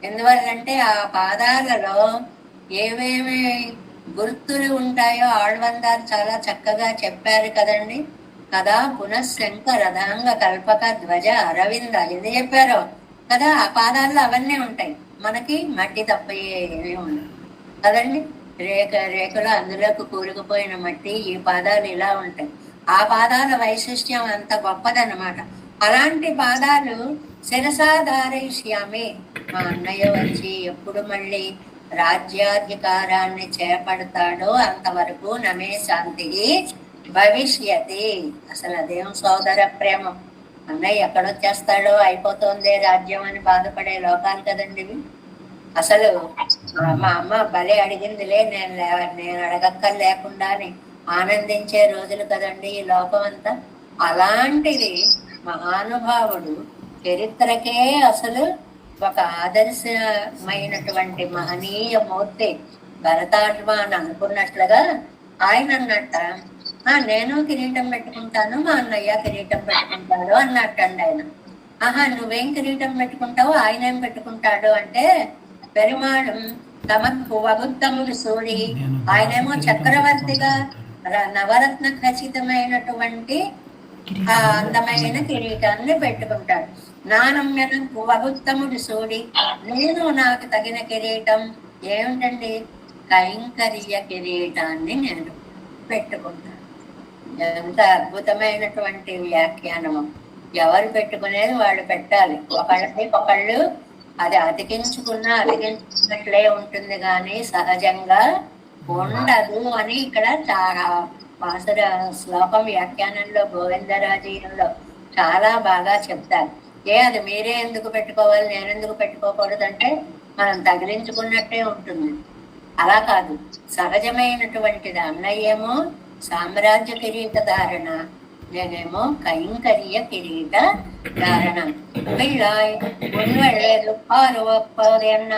Speaker 1: ఎందువల్లంటే ఆ పాదాలలో ఏమేమి గుర్తులు ఉంటాయో ఆళ్వందారు చాలా చక్కగా చెప్పారు కదండి. కదా పునఃశంక రథాంగ కల్పక ధ్వజ అరవింద ఇది చెప్పారో కదా. ఆ పాదాల్లో అవన్నీ ఉంటాయి, మనకి మట్టి తప్ప ఏమీ ఉండదు కదండి. రేఖలు అందులోకి కూరుకుపోయిన మట్టి, ఈ పాదాలు ఇలా ఉంటాయి. ఆ పాదాల వైశిష్ట్యం అంత గొప్పదన్నమాట. అలాంటి పాదాలు శిరసాధారయిష్యామి. మా అన్నయ్య వచ్చి ఎప్పుడు మళ్ళీ రాజ్యాధికారాన్ని చేపడతాడో అంతవరకు నమే శాంతి భవిష్యతి. అసలు అదేం సోదర ప్రేమం. అన్నయ్య ఎక్కడొచ్చేస్తాడో, అయిపోతుందే రాజ్యం అని బాధపడే లోకాలు కదండి ఇవి. అసలు మా అమ్మ భలే అడిగిందిలే, నేను అడగక్కర్ లేకుండానే ఆనందించే రోజులు కదండి ఈ లోకం అంతా. అలాంటిది మహానుభావుడు చరిత్రకే అసలు ఒక ఆదర్శమైనటువంటి మహనీయ మూర్తి భరతాళ్వాన్ అనుకున్నట్లుగా ఆయన అన్నట్ట, నేను కిరీటం పెట్టుకుంటాను, మా అన్నయ్య కిరీటం పెట్టుకుంటాడు అన్నట్టండి ఆయన. నువ్వేం కిరీటం పెట్టుకుంటావు, ఆయన ఏం పెట్టుకుంటాడు అంటే పెరుమాళం తమకు వగుత్తముడు సూడి, ఆయనేమో చక్రవర్తిగా నవరత్న ఖచ్చితమైనటువంటి ఆ అందమైన కిరీటాన్ని పెట్టుకుంటాడు. నానమ్యనకు వగుత్తముడు సూడి నేను నాకు తగిన కిరీటం ఏమిటండి? కైంకర్య కిరీటాన్ని నేను పెట్టుకుంటాను. ఎంత అద్భుతమైనటువంటి వ్యాఖ్యానము! ఎవరు పెట్టుకునేది వాళ్ళు పెట్టాలి. ఒకళ్ళు అది అతికించుకున్నట్లే ఉంటుంది కానీ సహజంగా ఉండదు అని ఇక్కడ చాలా వాసుర శ్లోకం వ్యాఖ్యానంలో గోవిందరాజీయంలో చాలా బాగా చెప్తారు. అది మీరే ఎందుకు పెట్టుకోవాలి, నేనెందుకు పెట్టుకోకూడదు అంటే మనం తగిలించుకున్నట్టే ఉంటుంది. అలా కాదు, సహజమైనటువంటిది. అన్నయ్యేమో సామ్రాజ్య కిరీట ధారణ, నేనేమో కైంకర్య కిరీట ధారణ. பிள்ளாய் உன்வள்ளது ஆறுவப்பது என்ன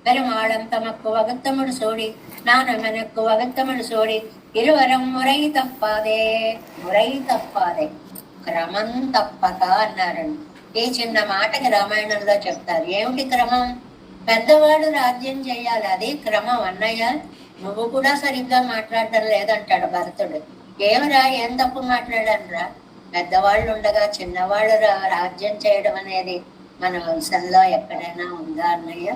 Speaker 1: பெருமாளம் தமக்கு வகுத்தமிழ் சோடி நானும் எனக்கு வகுத்தமிழ் சோడి ఇరువరం మురై తప్పాదే క్రమం తప్పక అన్నారండి. ఈ చిన్న మాటకి రామాయణంలో చెప్తారు. ఏమిటి క్రమం? పెద్దవాడు రాజ్యం చేయాలి, అది క్రమం. అన్నయ్య నువ్వు కూడా సరిగ్గా మాట్లాడటం లేదంటాడు భరతుడు. ఏమరా, ఏం తప్పు మాట్లాడనరా? పెద్దవాళ్ళు ఉండగా చిన్నవాళ్ళు రాజ్యం చేయడం అనేది మన వంశంలో ఎక్కడైనా ఉందా అన్నయ్య?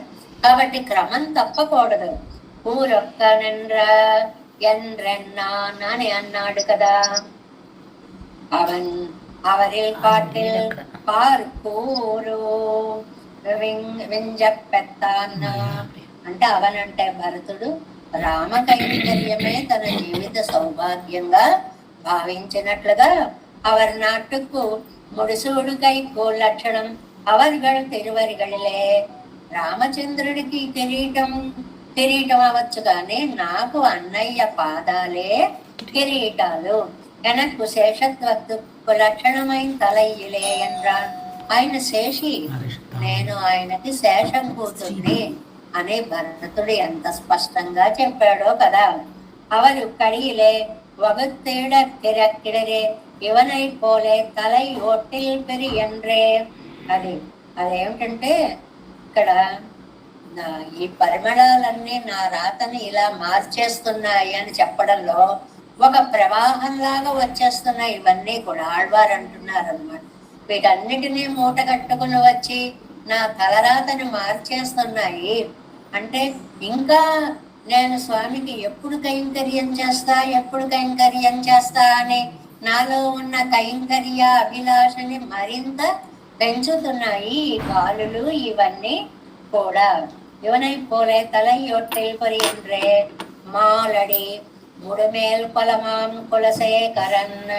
Speaker 1: కాబట్టి క్రమం తప్పకూడదు. ఊరొక్కనెన్రా என்றென்னான் అని అన్నాడు కదా. అవరిల్ పాటిల్ పార్కూరు వింజపెత్తాన్న అంటే అవనంటే భరతుడు రామ కైంకర్యమే తన జీవిత సౌభాగ్యంగా భావించినట్లుగా அவர் நாட்டுக்கு முடிசூடு கைக்கோ లక్షణం అవరిగళ్ తిరువరిగళిలే. రామచంద్రుడికి కిరీటం అవ్వచ్చు కానీ నాకు అన్నయ్య పాదాలే కిరీటాలు. ఎనకు శేషత్వకు లక్షణమైన తలయ్యలే ఎన్రాన్. ఆయన శేషి, నేను ఆయనకి శేషం కూతుర్ని అని భరతుడు ఎంత స్పష్టంగా చెప్పాడో కదా. అవరు కడియిలే వగుత్తేడ కిరక్కిడరే ఇవనై పోలే తలై ఒట్టిల్ పెరియన్రే. అదేమిటంటే ఇక్కడ ఈ పరిమళాలన్నీ నా రాతని ఇలా మార్చేస్తున్నాయి అని చెప్పడంలో ఒక ప్రవాహంలాగా వచ్చేస్తున్నాయి ఇవన్నీ కూడా. ఆళ్వారు అంటున్నారు అన్నమాట, వీటన్నిటినీ మూట కట్టుకుని వచ్చి నా తలరాతని మార్చేస్తున్నాయి అంటే ఇంకా నేను స్వామికి ఎప్పుడు కైంకర్యం చేస్తా అని నాలో ఉన్న కైంకర్య అభిలాషని మరింత పెంచుతున్నాయి ఈ గాలులు ఇవన్నీ కూడా. ఇవనై పోలే తలయ్యొట్టెల్ పొరియన్రే మాలడి ముడుమేల్ కొలమాం కులశేఖరన్.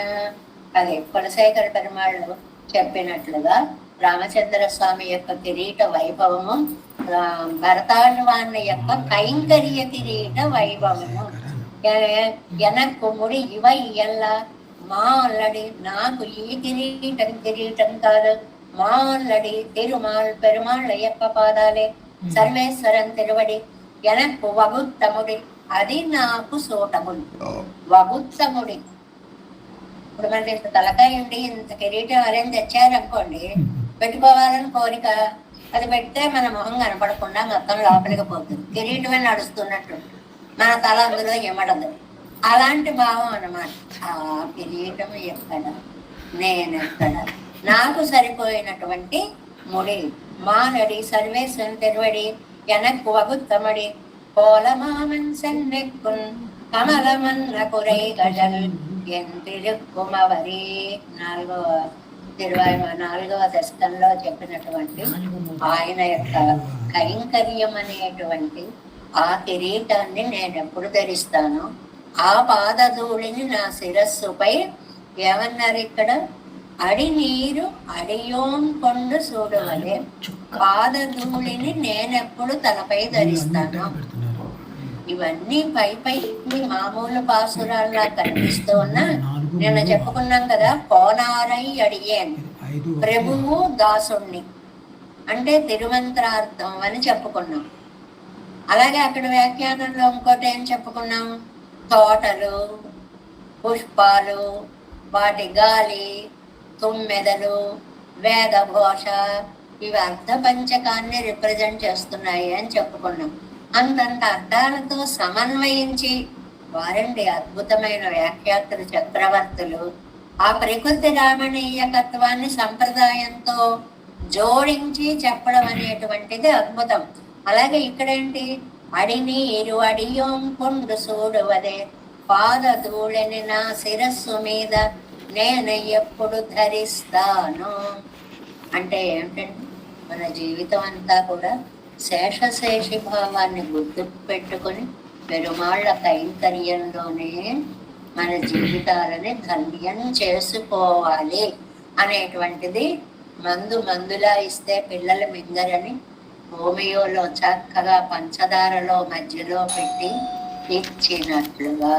Speaker 1: అదే కులశేఖర పెరుమాళ్ళు చెప్పినట్లుగా రామచంద్ర స్వామి యొక్క కిరీట వైభవము, భరతాళ్వాన్న యొక్క కైంకర్య కిరీట వైభవము. ఎనక్కు ముడి ఇవై ఎల్ల మాల్లడి నాకు ఈ కిరీటం కాదు, మాల్లడి పెరుమాళ్ళ యొక్క పాదాలే సర్వేశ్వరం తిరువడి ఎనక్కు వగుత్తముడి అది నాకు సూటముడు. వగుత్తముడి ఇప్పుడు మన ఇంత తలకాయ ఉండి ఇంత కిరీటం అరేంజ్ తెచ్చారనుకోండి, పెట్టుకోవాలని కోరిక, అది పెడితే మన మొహం కనపడకుండా మొత్తం లోపలికి పోతుంది. కిరీటమే నడుస్తున్నట్టు మన తల అందులో ఎమడదు. అలాంటి భావం అన్నమాట. ఆ కిరీటం ఎక్కడ, నేనెక్కడ, నాకు సరిపోయినటువంటి ముడి మానడి సర్వేశ్వరం తెరువడి ఎనక్కు వగుత్తమడి కోలమామన్ సెన్నెక్కున్ కమలమన్న కురై గజల్ ఎంతిరుక్కుమవరి. 4వ దశకంలో చెప్పినటువంటి ఆయన యొక్క కైంకర్యం అనేటువంటి ఆ కిరీటాన్ని నేను ఎప్పుడు ధరిస్తాను, ఆ పాదధూళిని నా శిరస్సుపై ఏమన్నారు ఇక్కడ, అడి నీరు అడియోం కొండు చూడవలే. పాదధూళిని నేనెప్పుడు తలపై ధరిస్తాను. ఇవన్నీ పై మామూలు పాసురాల్లా కనిపిస్తూ ఉన్నా నేను చెప్పుకున్నాం కదా, కోనారై అడియేన్ ప్రభువు దాసుణ్ణి అంటే తిరుమంత్రార్థం అని చెప్పుకున్నాం. అలాగే అక్కడ వ్యాఖ్యానంలో ఇంకోటి ఏం చెప్పుకున్నాం, తోటలు, పుష్పాలు, వాటి గాలి, తుమ్మెదలు, వేదఘోష, ఇవి అర్థపంచకాన్ని రిప్రజెంట్ చేస్తున్నాయి అని చెప్పుకున్నాం. అంతంత అర్థాలతో సమన్వయించి వారండి అద్భుతమైన వ్యాఖ్యాతలు, చక్రవర్తులు. ఆ ప్రకృతి రామణీయకత్వాన్ని సంప్రదాయంతో జోడించి చెప్పడం అనేటువంటిది అద్భుతం. అలాగే ఇక్కడేంటి, అడినీరు అడియోం కొండు సూడువదే పాదధూళిని నా శిరస్సు మీద నేను ఎప్పుడు ధరిస్తాను అంటే ఏమిటండి, మన జీవితం అంతా కూడా శేషశేషి భావాన్ని గుర్తు పెట్టుకొని పెరుమాళ్ళ కైంకర్యంలోనే మన జీవితాలని ధన్యం చేసుకోవాలి అనేటువంటిది మందులా ఇస్తే పిల్లలు మింగరని హోమియోలో చక్కగా పంచదారలో మధ్యలో పెట్టి ఇచ్చినట్లుగా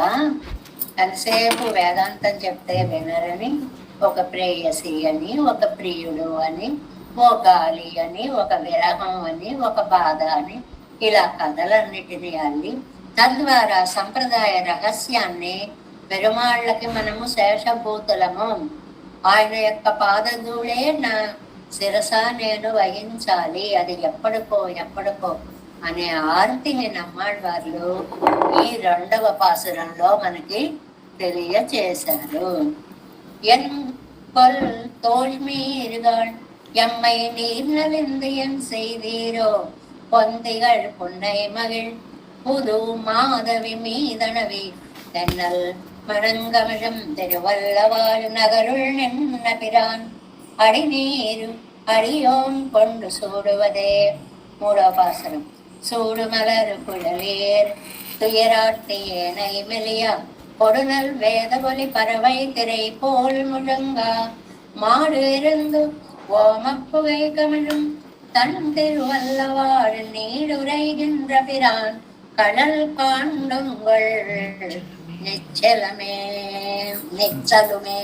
Speaker 1: ఎంతసేపు వేదాంతం చెప్తే వినరని ఒక ప్రేయసి అని, ఒక ప్రియుడు అని, ఓ గాలి అని, ఒక విరహం అని, ఒక బాధ అని, ఇలా కథలన్నిటినీ అల్లి తద్వారా సంప్రదాయ రహస్యాన్ని పెరుమాళ్ళకి మనము శేషభూతులము, ఆయన యొక్క పాదధూళే నా శిరస నేను వహించాలి, అది ఎప్పటికో అనే ఆర్తిని నమ్మాళ్ళవార్లు ఈ 2వ పాసురంలో మనకి తెలియచేశారు. ఎన్ కొల్ தோள்மீர்கள் எம்மை நீர்நலிந்து என் செய்தீரோ பொந்திகள் புன்னை மகிழ் புது மாதவி மீதனவி தென்னல் மணங்கமிழும் திருவல்லவாழ் நகருள் நின்ன பிரான் அடிநீரு அடியோம் கொண்டு சூடுவதே. 3వ పాసురం. சூடு மலர் குழலேர் துயராட்டி ஏனை மெலியா கொடுநல் வேதபொலி பறவை திரை போல் முழங்கா மாடு இருந்து ஓமப்புகை கமிழும் தன் திருவல்லவாழ் நீடுரைகின்ற பிரான் கடல் காண்டுங்கள் నిశ్చలమే నిశ్చలుమే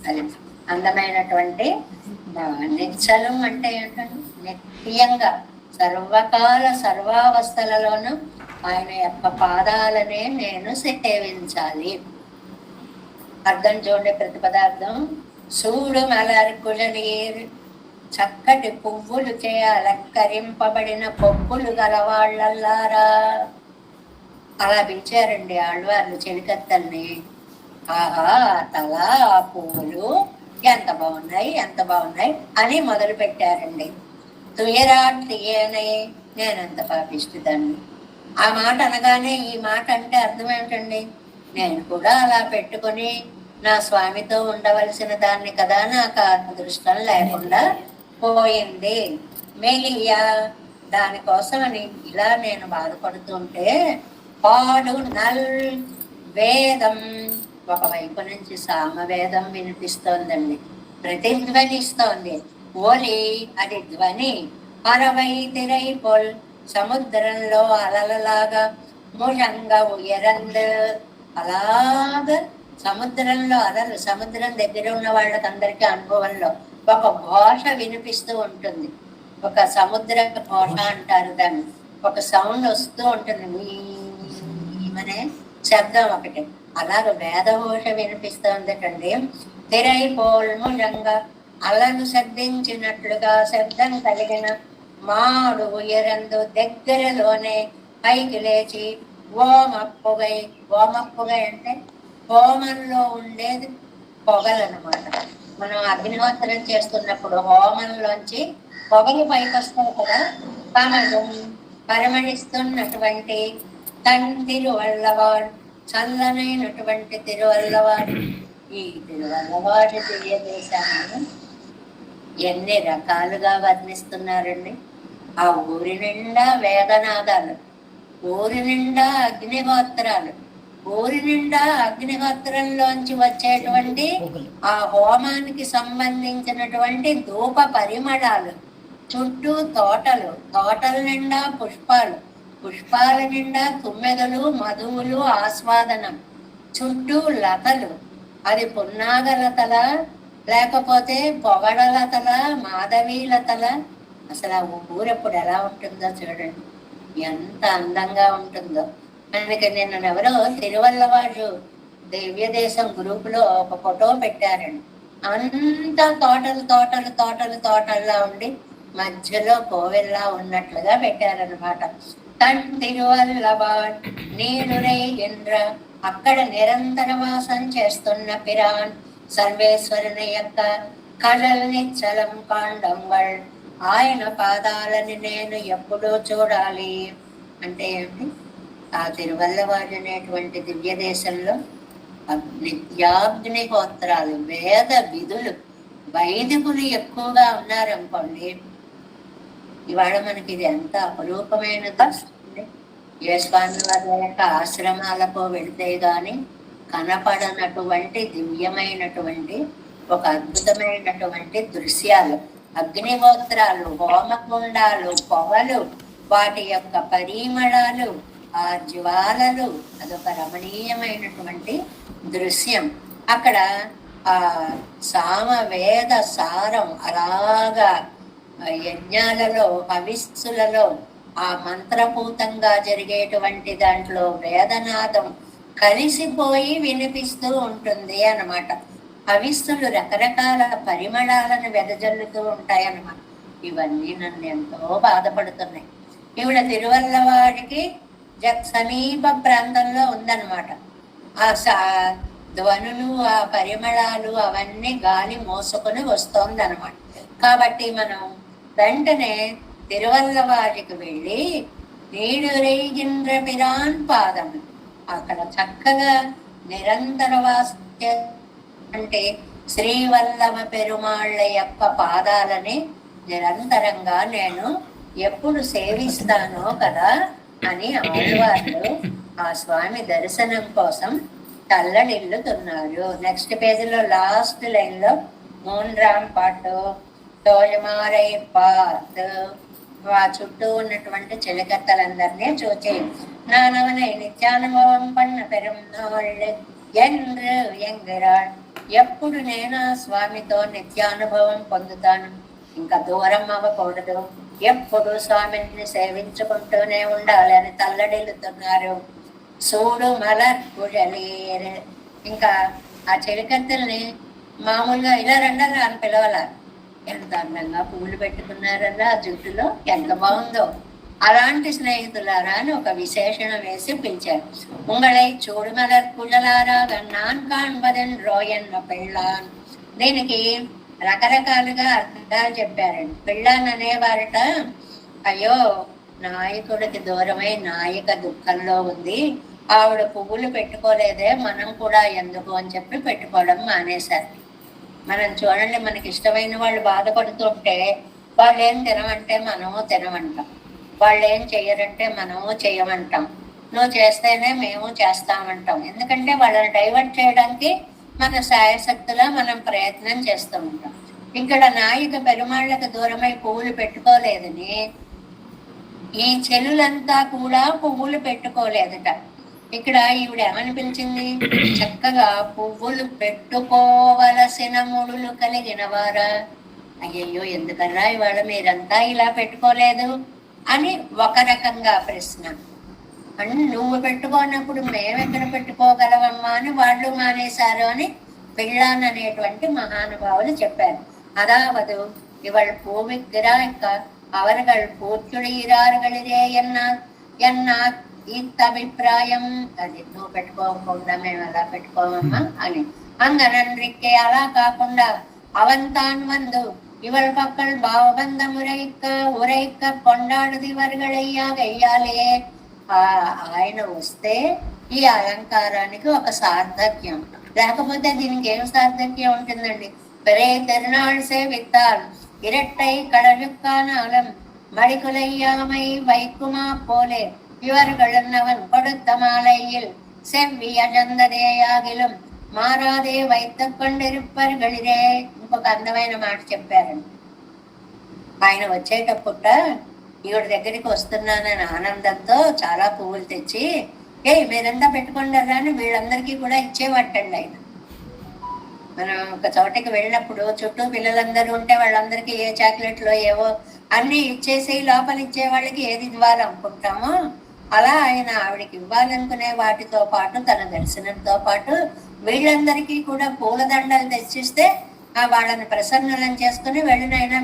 Speaker 1: అది అందమైనటువంటి నిశ్చలం అంటే ఏంటంటే నిత్యంగా సర్వకాల సర్వావస్థలలోనూ ఆయన యొక్క పాదాలనే నేను సేవించాలి. అర్థం చూడండి, ప్రతిపదార్థం. సూడు మలర్ కుళనీర్, చక్కటి పువ్వులు చే అలంకరింపబడిన పొప్పులు గలవాళ్ళల్లారా. అలా పిలిచారండి ఆళ్వార్లు చెలికత్తల్ని. ఆహా, తల ఆ పువ్వులు ఎంత బాగున్నాయి అని మొదలు పెట్టారండి. తుయరాట్టియేనై, నేనంత పాపిస్తుదాన్ని. ఆ మాట అనగానే ఈ మాట అంటే అర్థం ఏమిటండి, నేను కూడా అలా పెట్టుకొని నా స్వామితో ఉండవలసిన దాన్ని కదా, నాకు అదృష్టం లేకుండా పోయింది. మెలియా, దానికోసమని ఇలా నేను బాధపడుతుంటే పాడు నల్ వేదం, ఒకవైపు నుంచి సామవేదం వినిపిస్తోందండి, ప్రతిధ్వనిస్తోంది. ఓలి, అది ధ్వని. పరవై తిరై పొల్, సముద్రంలో అలలలాగా. ముషంగా ఉయరంద్, అలాగా సముద్రంలో అలలు. సముద్రం దగ్గర ఉన్న వాళ్ళకందరికీ అనుభవంలో ఒక భాష వినిపిస్తూ ఉంటుంది, ఒక సముద్ర భాష అంటారు దాన్ని. ఒక సౌండ్ వస్తూ ఉంటుంది, అనే శబ్దం ఒకటి. అలాగ వేదఘోష వినిపిస్తోందటండి. తిరై పోల్ములంగా, అలను శబ్దించినట్లుగా శబ్దం కలిగిన మాడు ఉయరందు, దగ్గరలోనే పైకి లేచి. ఓమప్పుగై, ఓమప్పుగై అంటే హోమంలో ఉండేది పొగలన్నమాట. మనం అగ్నిహోత్రం చేస్తున్నప్పుడు హోమంలోంచి పొగలు పైకి వస్తాయి కదా, పరిమళిస్తున్నటువంటి తన్ తిరువల్లవాడు, చల్లనైనటువంటి తిరువల్లవాడు. ఈ తిరువల్లవాడు దివ్యదేశాన్ని ఎన్ని రకాలుగా వర్ణిస్తున్నారండి. ఆ ఊరి నిండా వేదనాదాలు, ఊరి నిండా అగ్నిహోత్రాలు, ఊరి నిండా అగ్నిహోత్రంలోంచి వచ్చేటువంటి ఆ హోమానికి సంబంధించినటువంటి ధూప పరిమళాలు, చుట్టూ తోటలు, తోటల నిండా పుష్పాలు, పుష్పాల నిండా తుమ్మెదలు, మధువులు, ఆస్వాదనం, చుట్టూ లతలు. అది పున్నాగలతల, లేకపోతే పొగడలతల, మాధవీలతల. అసలు ఆ ఊరెప్పుడు ఎలా ఉంటుందో చూడండి, ఎంత అందంగా ఉంటుందో. అందుకే నిన్న ఎవరో తిరువల్లవాడు దివ్యదేశం గ్రూపులో ఒక ఫోటో పెట్టారండి. అంతా తోటల్లా ఉండి మధ్యలో కోవెల్లా ఉన్నట్లుగా పెట్టారనమాట. తన్ తిరువల్లవాడ్ నీడురై ఎன்ற అక్కడ నిరంతర వాసం చేస్తున్న పిరాన్ సర్వేశ్వరుని యొక్క కళల్ని చలం కాండంగల్ ఆయన పాదాలని నేను ఎప్పుడూ చూడాలి. అంటే ఏంటి? ఆ తిరువల్లవాడు అనేటువంటి దివ్య దేశంలో నిత్యాగ్నిహోత్రాలు, వేద విధులు, వైదికులు ఎక్కువగా ఉన్నారనుకోండి, ఇవాళ మనకి ఇది ఎంత అపురూపమైనది. ఏ స్వామి వారి యొక్క ఆశ్రమాలకు వెళితే గాని కనపడనటువంటి దివ్యమైనటువంటి ఒక అద్భుతమైనటువంటి దృశ్యాలు, అగ్నిహోత్రాలు, హోమకుండాలు, పొగలు, వాటి యొక్క పరిమళాలు, ఆ జ్వాలలు, అదొక రమణీయమైనటువంటి దృశ్యం. అక్కడ ఆ సామవేద సారం అలాగా యజ్ఞాలలో, హవిస్సులలో ఆ మంత్రపూతంగా జరిగేటువంటి దాంట్లో వేదనాదం కలిసిపోయి వినిపిస్తూ ఉంటుంది అన్నమాట. హవిస్సులు రకరకాల పరిమళాలను వెదజల్లుతూ ఉంటాయన్నమాట. ఇవన్నీ నన్ను ఎంతో బాధపడుతున్నాయి. ఈవిడ తిరువల్లవాడికి సమీప ప్రాంతంలో ఉందన్నమాట. ఆ ధ్వనులు, ఆ పరిమళాలు అవన్నీ గాలి మోసుకొని వస్తోంది అనమాట. కాబట్టి మనం వెంటనే తిరువల్లవాడికి వెళ్ళి నీడురేగింద్ర పిరాన్ పాదం అక్కడ చక్కగా నిరంతర వాస అంటే శ్రీవల్లభ పెరుమాళ్ళ యొక్క పాదాలని నిరంతరంగా నేను ఎప్పుడు సేవిస్తానో కదా అని ఆడవాళ్ళు ఆ స్వామి దర్శనం కోసం తల్లడిల్లుతున్నారు. నెక్స్ట్ పేజీలో లాస్ట్ లైన్ లో మూన్రామ్ పాటు తోజమారై పాత్ ఆ చుట్టూ ఉన్నటువంటి చెలికత్తలందరినీ చూచి నానవనై నిత్యానుభవం పన్న పెరుమాళ్ళు ఎంద్రు ఎంగిరాడ్ ఎప్పుడు నేను స్వామితో నిత్యానుభవం పొందుతాను, ఇంకా దూరం అవ్వకూడదు, ఎప్పుడు స్వామిని సేవించుకుంటూనే ఉండాలి అని తల్లడిల్లుతున్నారు. సూడు మలర్ కుజలేరు. ఇంకా ఆ చెలికత్తెల్ని మామూలుగా ఇలా రండరా అని పిలవాల. ఎంత అందంగా పువ్వులు పెట్టుకున్నారన్నా ఆ జుట్టులో, ఎంత బాగుందో. అలాంటి స్నేహితులారా అని ఒక విశేషణం వేసి పిలిచారు. ఉంగళై చూడు మలర్ కుజలారా గన్నాన్ కాన్బదన్ రోయన్న పెళ్ళాన్. దీనికి రకరకాలుగా అర్థాలు చెప్పారండి. పెళ్ళాన్ అనేవారట, అయ్యో నాయకుడికి దూరమై నాయిక దుఃఖంలో ఉంది, ఆవిడ పువ్వులు పెట్టుకోలేదే, మనం కూడా ఎందుకు అని చెప్పి పెట్టుకోవడం మానేశారు. మనం చూడండి, మనకి ఇష్టమైన వాళ్ళు బాధపడుతుంటే వాళ్ళు ఏం తినమంటే మనము తినమంటాం, వాళ్ళు ఏం చెయ్యరంటే మనము చెయ్యమంటాం, నువ్వు చేస్తేనే మేము చేస్తామంటాం. ఎందుకంటే వాళ్ళని డైవర్ట్ చేయడానికి మన శాయశక్తులా మనం ప్రయత్నం చేస్తూ ఉంటాం. ఇక్కడ నాయిక పెరుమాళ్ళకు దూరమై పువ్వులు పెట్టుకోలేదని ఈ చెల్లులంతా కూడా పువ్వులు పెట్టుకోలేదట. ఇక్కడ ఈవిడ ఏమని పిలిచింది? చక్కగా పువ్వులు పెట్టుకోవలసిన ముడులు కలిగిన వారా. అయ్యయ్యో ఎందుకన్నా ఇవాళ మీరంతా ఇలా పెట్టుకోలేదు అని ఒక రకంగా ప్రశ్న. అని నువ్వు పెట్టుకోనప్పుడు మేమెక్కడ పెట్టుకోగలవమ్మా అని వాళ్ళు మానేశారు అని పిళ్ళాన్ అనేటువంటి మహానుభావులు చెప్పారు. అదావదు ఇవాళ పూవిగ్గిరాక அவர்கள் పూర్చుడీరారుగలిదే ఎన్న అభిప్రాయం. అది నువ్వు పెట్టుకోకుండా మేము ఎలా పెట్టుకోవమ్మా అని అంగనన్రిక్కే. అలా కాకుండా అవంతాన్ వందు ఇవల్ పక్కల్ భావబంధ ఉరైక్క కొండాడుది వరగడయ్యా వెయ్యాలే. ఆయన వస్తే ఈ అలంకారానికి ఒక సార్థక్యం, లేకపోతే దీనికి ఏం సార్థక్యం ఉంటుందండి? పెరే తిరునాళ్ళు సేవిత్తాల్ இரட்டை கடலுக்கானாலும் மடிக்குலையாமை வைக்குமா போலே இவர்களவன் கொடுத்த மாலையில் செவ்விய జందదేయాగిలం మారాదే వైద్య కొండిరుప్పర్గళిరే. ఇంకొక అందమైన మాట చెప్పారండి. ఆయన వచ్చేటప్పుట ఈవిడ దగ్గరికి వస్తున్నానని ఆనందంతో చాలా పువ్వులు తెచ్చి మీరంతా పెట్టుకుంటారా అని వీళ్ళందరికీ కూడా ఇచ్చేవట్టండి ఆయన. మనం ఒక చోటకి వెళ్ళినప్పుడు చుట్టూ పిల్లలందరూ ఉంటే వాళ్ళందరికీ ఏ చాక్లెట్లు ఏవో అన్ని ఇచ్చేసి లోపల ఇచ్చే వాళ్ళకి ఏది ఇవ్వాలనుకుంటామో అలా ఆయన ఆవిడకి ఇవ్వాలనుకునే వాటితో పాటు తన దర్శనంతో పాటు వీళ్ళందరికీ కూడా పూలదండలు తెచ్చిస్తే వాళ్ళని ప్రసన్నులను చేసుకుని వెళ్ళినైనా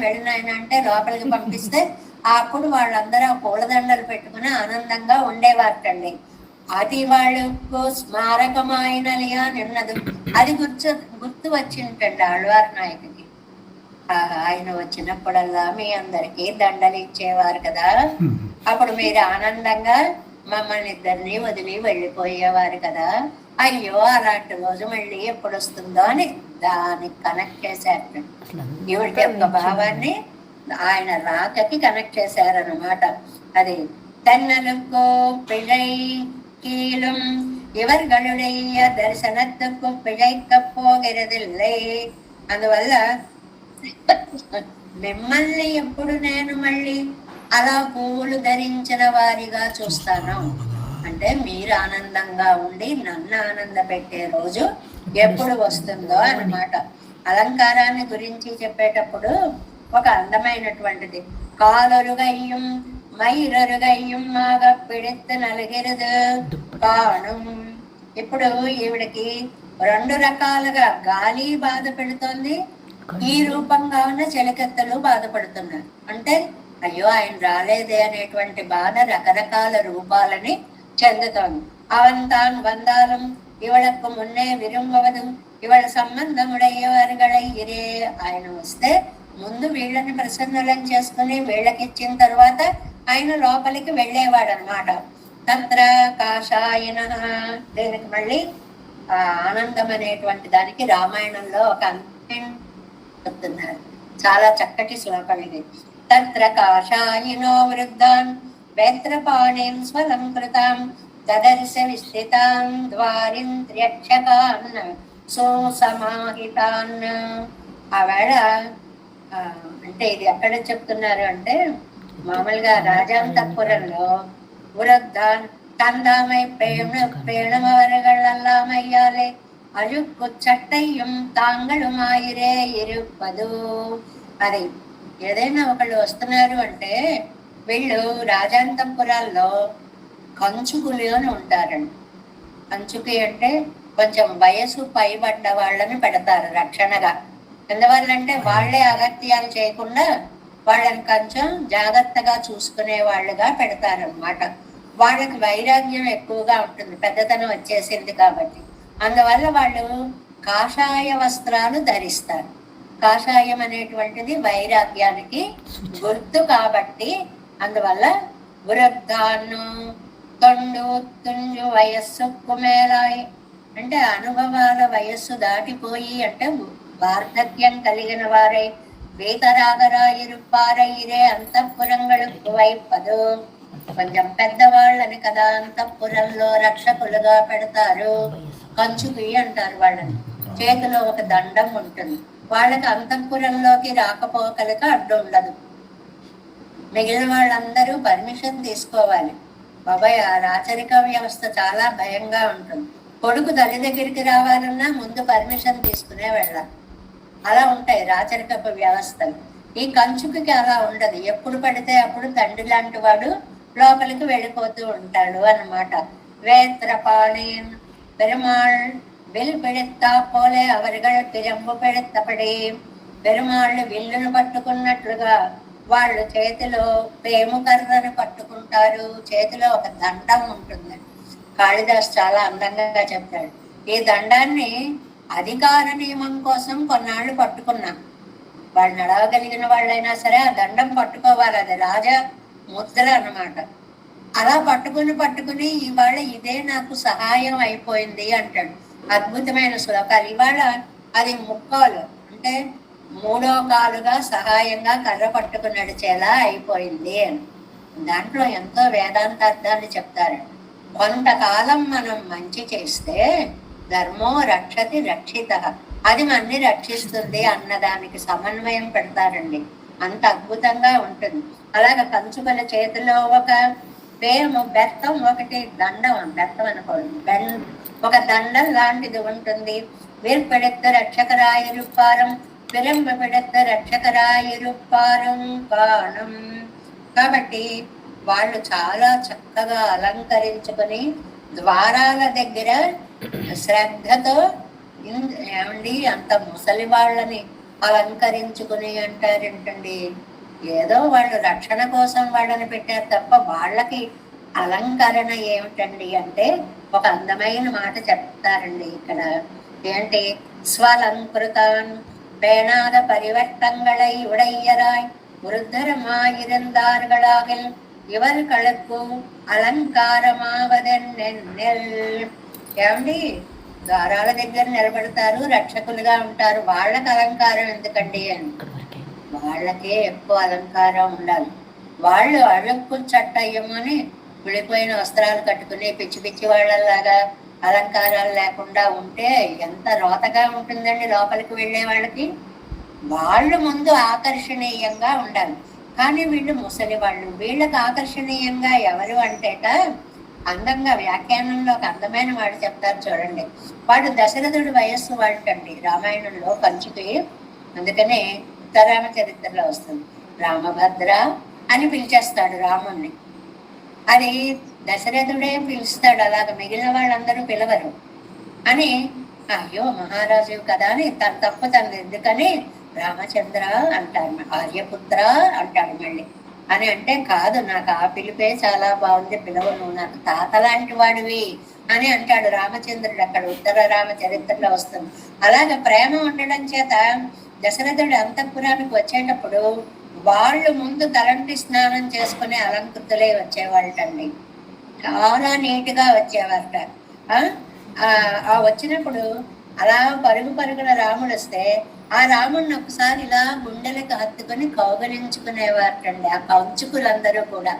Speaker 1: అంటే లోపలికి పంపిస్తే అప్పుడు వాళ్ళందరూ ఆ పూలదండలు పెట్టుకుని ఆనందంగా ఉండేవారటండి. అది వాళ్ళకు స్మారకమైనది అని ఉన్నది. అది గుర్తు వచ్చింటండి ఆళ్వార్ నాయకుకి. ఆయన వచ్చినప్పుడల్లా మీ అందరికీ దండలు ఇచ్చేవారు కదా, అప్పుడు మీరు ఆనందంగా మమ్మల్ని ఇద్దరిని వదిలి వెళ్ళిపోయేవారు కదా, అయ్యో అలాంటి రోజు మళ్ళీ ఎప్పుడు వస్తుందో అని దానికి కనెక్ట్ చేశారు. ఈవిడికి యొక్క భావాన్ని ఆయన రాకకి కనెక్ట్ చేశారనమాట. అది తన్నలుకో పిழை கீழும் இவர்களுடைய దర్శనத்துக்கு పిழைக்க పోగిరదిల్లే. అందువల్ల మిమ్మల్ని ఎప్పుడు నేను మళ్ళీ అలా పువ్వులు ధరించిన వారిగా చూస్తాను అంటే మీరు ఆనందంగా ఉండి నన్ను ఆనంద పెట్టే రోజు ఎప్పుడు వస్తుందో అన్నమాట. అలంకారాన్ని గురించి చెప్పేటప్పుడు ఒక అందమైనటువంటిది, కాలొరుగయ్యం మయిరొరుగయ్యం మాగ పిడిత్తు నలిగిరదు కాణం. ఇప్పుడు ఈవిడికి రెండు రకాలుగా గాలి బాధ పెడుతోంది, ఈ రూపంగా ఉన్న చెలికెత్తలు బాధపడుతున్నారు. అంటే అయ్యో ఆయన రాలేదే అనేటువంటి బాధ రకరకాల రూపాలని చెందుతోంది. అవంతాన్ వందాలం ఇవళకు మున్నే విరుంగవదు ఇవళ సంబంధముడయ్యేవారుగళై ఇరే. ఆయన వస్తే ముందు వీళ్ళని ప్రసన్నులను చేసుకుని వీళ్ళకిచ్చిన తర్వాత ఆయన లోపలికి వెళ్ళేవాడు అనమాట. తత్ర కాషాయన. దీనికి మళ్ళీ ఆనందం అనేటువంటి దానికి రామాయణంలో ఒక అంతం చెప్తున్నారు. చాలా చక్కటి శ్లోకం ఇది. తత్ర కాషాయనో వృద్ధాన్ వేత్రపాణీం స్వలంకృతాం దదర్శ విస్థితాన్ ద్వారింద్ర్యక్షకాన్ సుసమాహితాన్. ఆవేళ అంటే ఇది ఎక్కడ చెప్తున్నారు అంటే మామూలుగా రాజాంతపురంలో వృద్ధాన్ தந்தாமை பேணுமவர்களெல்லாம் ஐயாலே அழுக்கு சட்டையும் తాంగళుమాయిరే ఇరుపదు. అది ఏదైనా ఒకళ్ళు వస్తున్నారు అంటే వీళ్ళు రాజాంతపురాల్లో కంచుకులు అని ఉంటారండి. కంచుకి అంటే కొంచెం వయసు పైబడ్డ వాళ్ళని పెడతారు రక్షణగా. ఎందువల్లంటే వాళ్లే అగత్యాలు చేయకుండా వాళ్ళని కొంచెం జాగ్రత్తగా చూసుకునే వాళ్ళుగా పెడతారనమాట. వాళ్ళకి వైరాగ్యం ఎక్కువగా ఉంటుంది, పెద్దతనం వచ్చేసింది కాబట్టి. అందువల్ల వాళ్ళు కాషాయ వస్త్రాలు ధరిస్తారు. కాషాయం అనేటువంటిది వైరాగ్యానికి గుర్తు కాబట్టి అందువల్ల వృద్ధాను తొండు తుంజు వయస్సు కుమేలాయి అంటే అనుభవాల వయస్సు దాటిపోయి అంటే వార్ధక్యం కలిగిన వారై వేతరాగరాయిరుపారయిరే అంతఃపురంగళుకు వైపదు. కొంచెం పెద్దవాళ్ళని కదా అంతఃపురంలో రక్షకులుగా పెడతారు. కంచుకి అంటారు వాళ్ళని. చేతిలో ఒక దండం ఉంటుంది. వాళ్ళకి అంతఃపురంలోకి రాకపోకలకి అడ్డు ఉండదు. మిగిలిన వాళ్ళందరూ పర్మిషన్ తీసుకోవాలి. బాబాయ్ ఆ రాచరిక వ్యవస్థ చాలా భయంగా ఉంటుంది. కొడుకు తల్లి దగ్గరికి రావాలన్నా ముందు పర్మిషన్ తీసుకునే వెళ్ళాలి. అలా ఉంటాయి రాచరికపు వ్యవస్థలు. ఈ కంచుకి అలా ఉండదు. ఎప్పుడు పడితే అప్పుడు తండ్రి లాంటి వాడు లోపలికి వెళ్ళిపోతూ ఉంటాడు అన్నమాట. వేత్రపాణీన్ పెరుమాళ్ విల్ పిడెత్తా పోలే అవరిగళ తిరంబు పెడెత్తపడి. పెరుమాళ్ళు విల్లును పట్టుకున్నట్లుగా వాళ్ళు చేతిలో పేము కర్రను పట్టుకుంటారు. చేతిలో ఒక దండం ఉంటుంది. కాళిదాస్ చాలా అందంగా చెప్తాడు. ఈ దండాన్ని అధికార నియమం కోసం కొన్నాళ్ళు పట్టుకున్నాం. వాళ్ళు నడవగలిగిన వాళ్ళైనా సరే ఆ దండం పట్టుకోవాలి. అది రాజా ముద్ర అన్నమాట. అలా పట్టుకుని ఇవాళ ఇదే నాకు సహాయం అయిపోయింది అంటాడు. అద్భుతమైన శ్లోకాలు. ఇవాళ అది ముక్కాలు అంటే మూడో కాలుగా సహాయంగా కర్ర పట్టుకు నడిచేలా అయిపోయింది అని. దాంట్లో ఎంతో వేదాంతార్థాన్ని చెప్తారు. కొంతకాలం మనం మంచి చేస్తే ధర్మో రక్షతి రక్షిత, అది మనని రక్షిస్తుంది అన్నదానికి సమన్వయం పెడతారండి. అంత అద్భుతంగా ఉంటుంది. అలాగే కంచుకల చేతిలో ఒక పేము బెత్తం ఒకటి దండం, బెత్తం అనుకోండి, ఒక దండం లాంటిది ఉంటుంది. వీర్పెడెత్త రక్షకరాయిరుప్పారం విరంబ పెడెత్త రక్షకరాయిరుప్పారం కాణం. కాబట్టి వాళ్ళు చాలా చక్కగా అలంకరించుకొని ద్వారాల దగ్గర శ్రద్ధతో ఏమండి అంత ముసలి వాళ్ళని అలంకరించుకుని అంటారేంటండి. ఏదో వాళ్ళు రక్షణ కోసం వాళ్ళని పెట్టారు తప్ప వాళ్ళకి అలంకరణ ఏమిటండి అంటే ఒక అందమైన మాట చెప్తారండి ఇక్కడ. ఏంటి? స్వలంకృతాన్ பேணாத பரிவர்த்தங்களை உடையராய் உருத்தரமாயிருந்தார்களாகில் ఇవరుకళకు అలంకారమావదెన్నెన్నెల్. ఏమండి? ద్వారాల దగ్గర నిలబడతారు, రక్షకులుగా ఉంటారు, వాళ్ళకి అలంకారం ఎందుకండి అని. వాళ్ళకే ఎక్కువ అలంకారం ఉండాలి. వాళ్ళు అழுకు చట్టయ్యమని విడిపోయిన వస్త్రాలు కట్టుకుని పిచ్చి పిచ్చి వాళ్ళలాగా అలంకారాలు లేకుండా ఉంటే ఎంత రోతగా ఉంటుందండి లోపలికి వెళ్ళే వాళ్ళకి. వాళ్ళు ముందు ఆకర్షణీయంగా ఉండాలి. కానీ వీళ్ళు ముసలి వాళ్ళు, వీళ్ళకి ఆకర్షణీయంగా ఎవరు అంటేట అందంగా వ్యాఖ్యానంలో ఒక అందమైన వాడు చెప్తారు చూడండి. వాడు దశరథుడి వయస్సు వాడికండి రామాయణంలో కంచుకి. అందుకనే ఉత్తరామ చరిత్రలో వస్తుంది రామభద్ర అని పిలిచేస్తాడు రాముణ్ణి. అది దశరథుడే పిలుస్తాడు, అలాగ మిగిలిన వాళ్ళందరూ పిలవరు అని. అయ్యో మహారాజు కదా అని తన తప్పు తనది ఎందుకని రామచంద్ర అంటాడు, ఆర్యపుత్ర అంటాడు మళ్ళీ. అని అంటే కాదు, నాకు ఆ పిలిపే చాలా బాగుంది, పిలవ, నువ్వు నాకు తాత లాంటి వాడివి అని అంటాడు రామచంద్రుడు. అక్కడ ఉత్తర రామ చరిత్రలో వస్తుంది. అలాగే ప్రేమ ఉండడం చేత దశరథుడు అంతఃపురానికి వచ్చేటప్పుడు వాళ్ళు ముందు తలంటి స్నానం చేసుకునే అలంకృతులే వచ్చేవాళ్ళండి. చాలా నీట్గా వచ్చేవారట. ఆ వచ్చినప్పుడు అలా పరుగు పరుగున రాముడు వస్తే ఆ రాముడిని ఒకసారి ఇలా గుండెలకు హత్తుకొని కౌగలించుకునేవారటండి ఆ కంచుకులందరూ కూడా.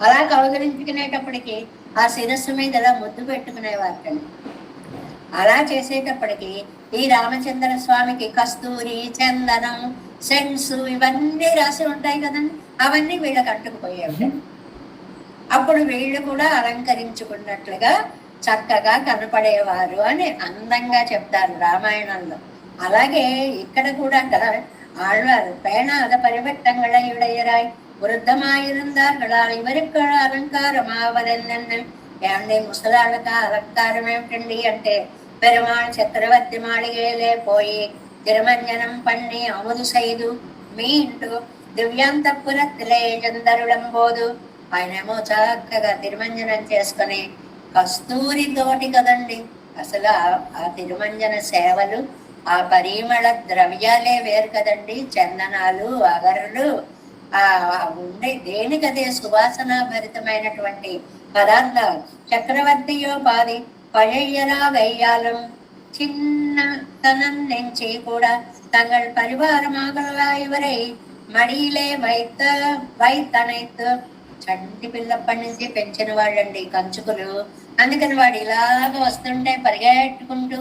Speaker 1: అలా కౌగలించుకునేటప్పటికి ఆ శిరస్సు మీద ఇలా ముద్దు పెట్టుకునేవారటండి. అలా చేసేటప్పటికి ఈ రామచంద్ర స్వామికి కస్తూరి, చందనం, సెన్సు ఇవన్నీ రాసి ఉంటాయి కదండి, అవన్నీ వీళ్ళకి అంటుకుపోయేవి. అప్పుడు వీళ్ళు కూడా అలంకరించుకున్నట్లుగా చక్కగా కనపడేవారు అని అందంగా చెప్తారు రామాయణంలో. అలాగే ఇక్కడ కూడా ఆళ్వారు పేణాద పరివట్టங்களை உடையராய் వృద్ధమాயிருந்தார்களால் ఇవరికి అలంకారమావదెన్నెన్నెల్. ఏమండి? ముసలాళ్ళక అలంకారం ఏమిటండి అంటే పెరుమాళ్ చక్రవర్తి మాళిగేలే పోయి తిరుమంజనం పన్ని అముదు సైదు మీంటూ దివ్యాంతపురత్తిలే చందరులంబోదు. ఆయనేమో చక్కగా తిరుమంజనం చేసుకుని కస్తూరి తోటి కదండి అసలు ఆ తిరుమంజన సేవలు, ఆ పరిమళ ద్రవ్యాలే వేరు కదండి. చందనాలు, అగరులు ఉండే దేనికదే సువాసన భరితమైనటువంటి పదార్థాలు. చక్రవర్తియో పాది పழையரா வையாலும் சின்னத்தனம் நெஞ்சே கூட தங்கள் பரிவாரமாக இவரை మడిలే వైతనైతు. చంటి పిల్లప్పటి నుంచి పెంచిన వాళ్ళండి కంచుకులు. అందుకని వాడు ఇలాగ వస్తుంటే పరిగెట్టుకుంటూ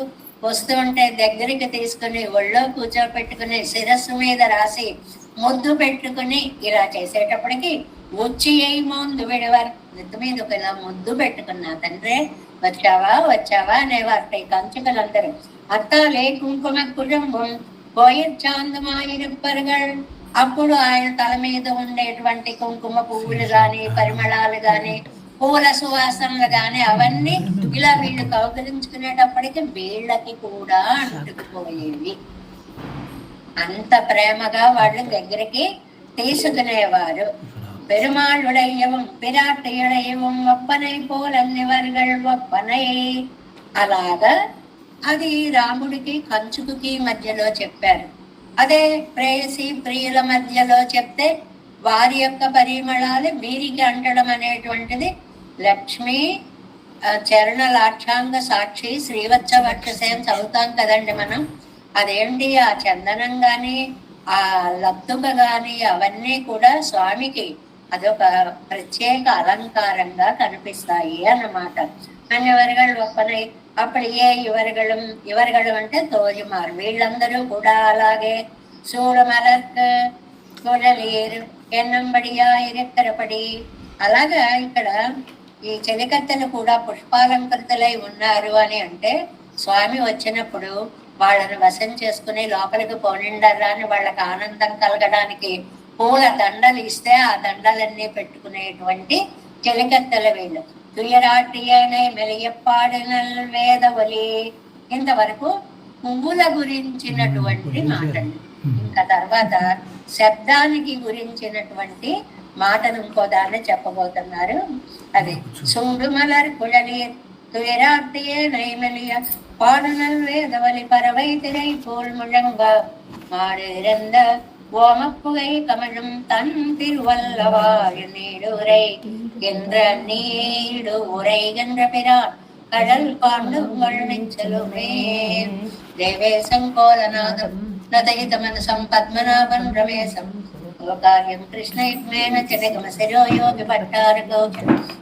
Speaker 1: వస్తూ ఉంటే దగ్గరికి తీసుకుని ఒళ్ళో కూర్చోపెట్టుకుని శిరస్సు మీద రాసి ముద్దు పెట్టుకుని ఇలా చేసేటప్పటికి వచ్చి ముందు విడవారు. నెత్తి మీద ఒక ఇలా ముద్దు పెట్టుకున్నా తండ్రే వచ్చావా వచ్చావా అనేవారు ఈ కంచుకలందరూ. అత్తాలే కుంకుమ కుటుంబం పోయిర్చాందమాయిరుప్పరుగల్. అప్పుడు ఆయన తల మీద ఉండేటువంటి కుంకుమ పువ్వులు గాని, పరిమళాలు గాని, పూల సువాసనలు గాని అవన్నీ ఇలా వీళ్ళు కౌగిలించుకునేటప్పటికి వీళ్ళకి కూడా అంటుకుపోయేవి. అంత ప్రేమగా వాళ్ళు దగ్గరికి తీసుకునేవారు. பெருமாளுடையவும் பிராட்டியுடையவும் ఒప్పనై పోలన్నివర్గల్ ఒప్పనై. అలాగా అది రాముడికి కంచుకుకి మధ్యలో చెప్పారు. అదే ప్రేయసి ప్రియుల మధ్యలో చెప్తే వారి యొక్క పరిమళాలు వీరికి అంటడం అనేటువంటిది లక్ష్మి చరణ లాక్షాంగ సాక్షి శ్రీవత్స వక్షసేం చదువుతాం కదండి మనం. అదేంటి ఆ చందనం గాని, ఆ లత్తుక గాని అవన్నీ కూడా స్వామికి అదొక ప్రత్యేక అలంకారంగా కనిపిస్తాయి అన్నమాట. అన్నివరగళ్ళు ఒప్పనై அப்படியே இவர்களும் అంటే తోజిమారు వీళ్ళందరూ కూడా అలాగే సూడమలకు కుడలేరు ఎన్నంబడియా ఇరెక్కరపడి. అలాగా ఇక్కడ ఈ చెలికత్తెలు కూడా పుష్పాలంకృతులై ఉన్నారు అని అంటే స్వామి వచ్చినప్పుడు వాళ్ళని వశం చేసుకుని లోపలికి పోనిండరా అని వాళ్ళకి ఆనందం కలగడానికి పూల దండలు ఇస్తే ఆ దండలన్నీ పెట్టుకునేటువంటి చెలికత్తెల వీళ్ళు. తుయరాటియనే మెలియప్పాడిన వేదవలి. ఇంతవరకు పువ్వుల గురించినటువంటి మాటలు. ఇంకా తర్వాత శబ్దానికి గురించినటువంటి మాటను ఇంకో దాన్ని చెప్పబోతున్నారు. అది సూడు మలర్ కుழநீர் துயராட்டியே நைமலிய பாடுனல் வேதவலி பறவை திரை போல் முழங்க மாடு இறந்த ஓமப்புகை கமழும் தன் திருவல்லவாறு நீடுரை என்ற நீடு உரைகின்ற பிரான் கடல் பாண்டு உங்கள் நெஞ்சலுமே தேவேசம் கோலநாதம் నదయితమనసం పద్మనాభం రమేశం గోకార్యం కృష్ణయుగ్మేన చనిగమశిరో యోగి భట్టారగౌచ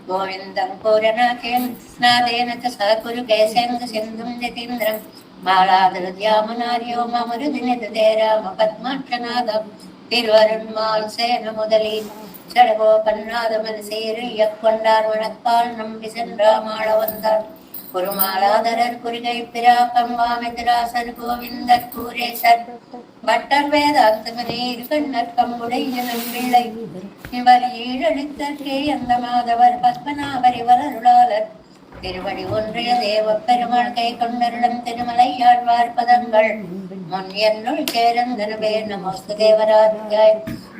Speaker 1: గోవిందం పూరనాకేన నాదేన చ సకురు కేశేంద్ర సింధుం జతీంద్రం మాళాదరుద్యామునార్యో మమరుదినిదే రామ పద్మాక్షనాదం తిరువరుణ్మాల్ సేన முதலி சடகோபன்னாதமன் சீரிய கொண்டார் வழக்கால் நம்பி சென்றாமாள வந்தார் குருமாலாதரர் குறிகை பிராக்கம் வாமிதிராசர் கோவிந்தர் கூரேசர் பட்டர் வேதாந்தமனீர் கண்ணர் கம்புடைய நம்பிள்ளை இவர் ஈழளித்தற்கே அந்த மாதவர் பத்மநாபர் இவர் அருளாளர் திருவடி ஒன்றிய தேவ பெருமாள் கை கொண்டருடம் திருமலையாழ்வார் பதங்கள் முன் என்னுள் சேரந்தனவே நமஸ்து தேவராஜாய்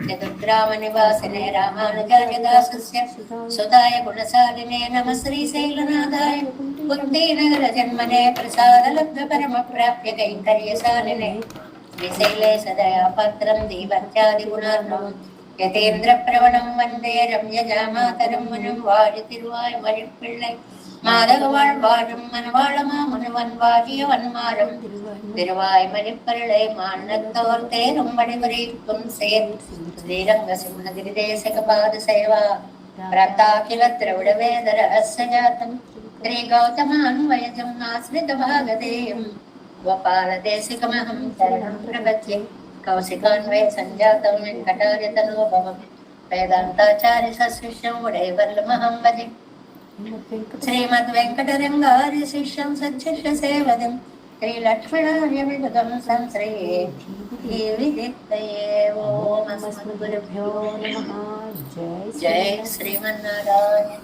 Speaker 1: చతుర్గ్రామ నివాసినే రామానుజాయ దాసస్య సుధాయ గుణశాలినే నమ శ్రీ శైలనాథాయ బుద్ధినగర జన్మనే ప్రసాద లబ్ధ పరమ ప్రాప్య కైంకర్యశాలినే శ్రీశైలే సదయా పత్రం దీవర్చాది గుణార్ణం యతేంద్ర ప్రవణం వందే రమ్యజామాతరం మునం వాడి తిరువాయ్ మరిపిள்ளை மாதகவாழ் வாழும் மனவாழமா முனுவன் வாழிய வன்மாரம் திருவாய் மணிப்பருளை மானத்தோர் தேரும் வடிவரைக்கும் சேர் ஸ்ரீரங்க சிம்மகிரி தேசக பாத சேவா பிரதாகில திரவிட வேத ரகஸ்ய ஜாத்தம் ஸ்ரீ கௌதமான்வயஜம் ஆசிரித பாகதேயம் கோபால தேசிகமஹம் சரணம் பிரபத்யே கௌசிகான்வய சஞ்சாத்தம் வெங்கடார்ய தனோபவம் வேதாந்தாச்சாரிய சசிஷ்யம் உடைவல்லமஹம் வஜே శ్రీమద్ వెంకటరంగారి శిష్యం సచ్చిష్య సేవదం శ్రీ లక్ష్మణార్య విగతం సంశ్రయే ఓం అస్మద్గురుభ్యో నమః జై శ్రీమన్నారాయణ.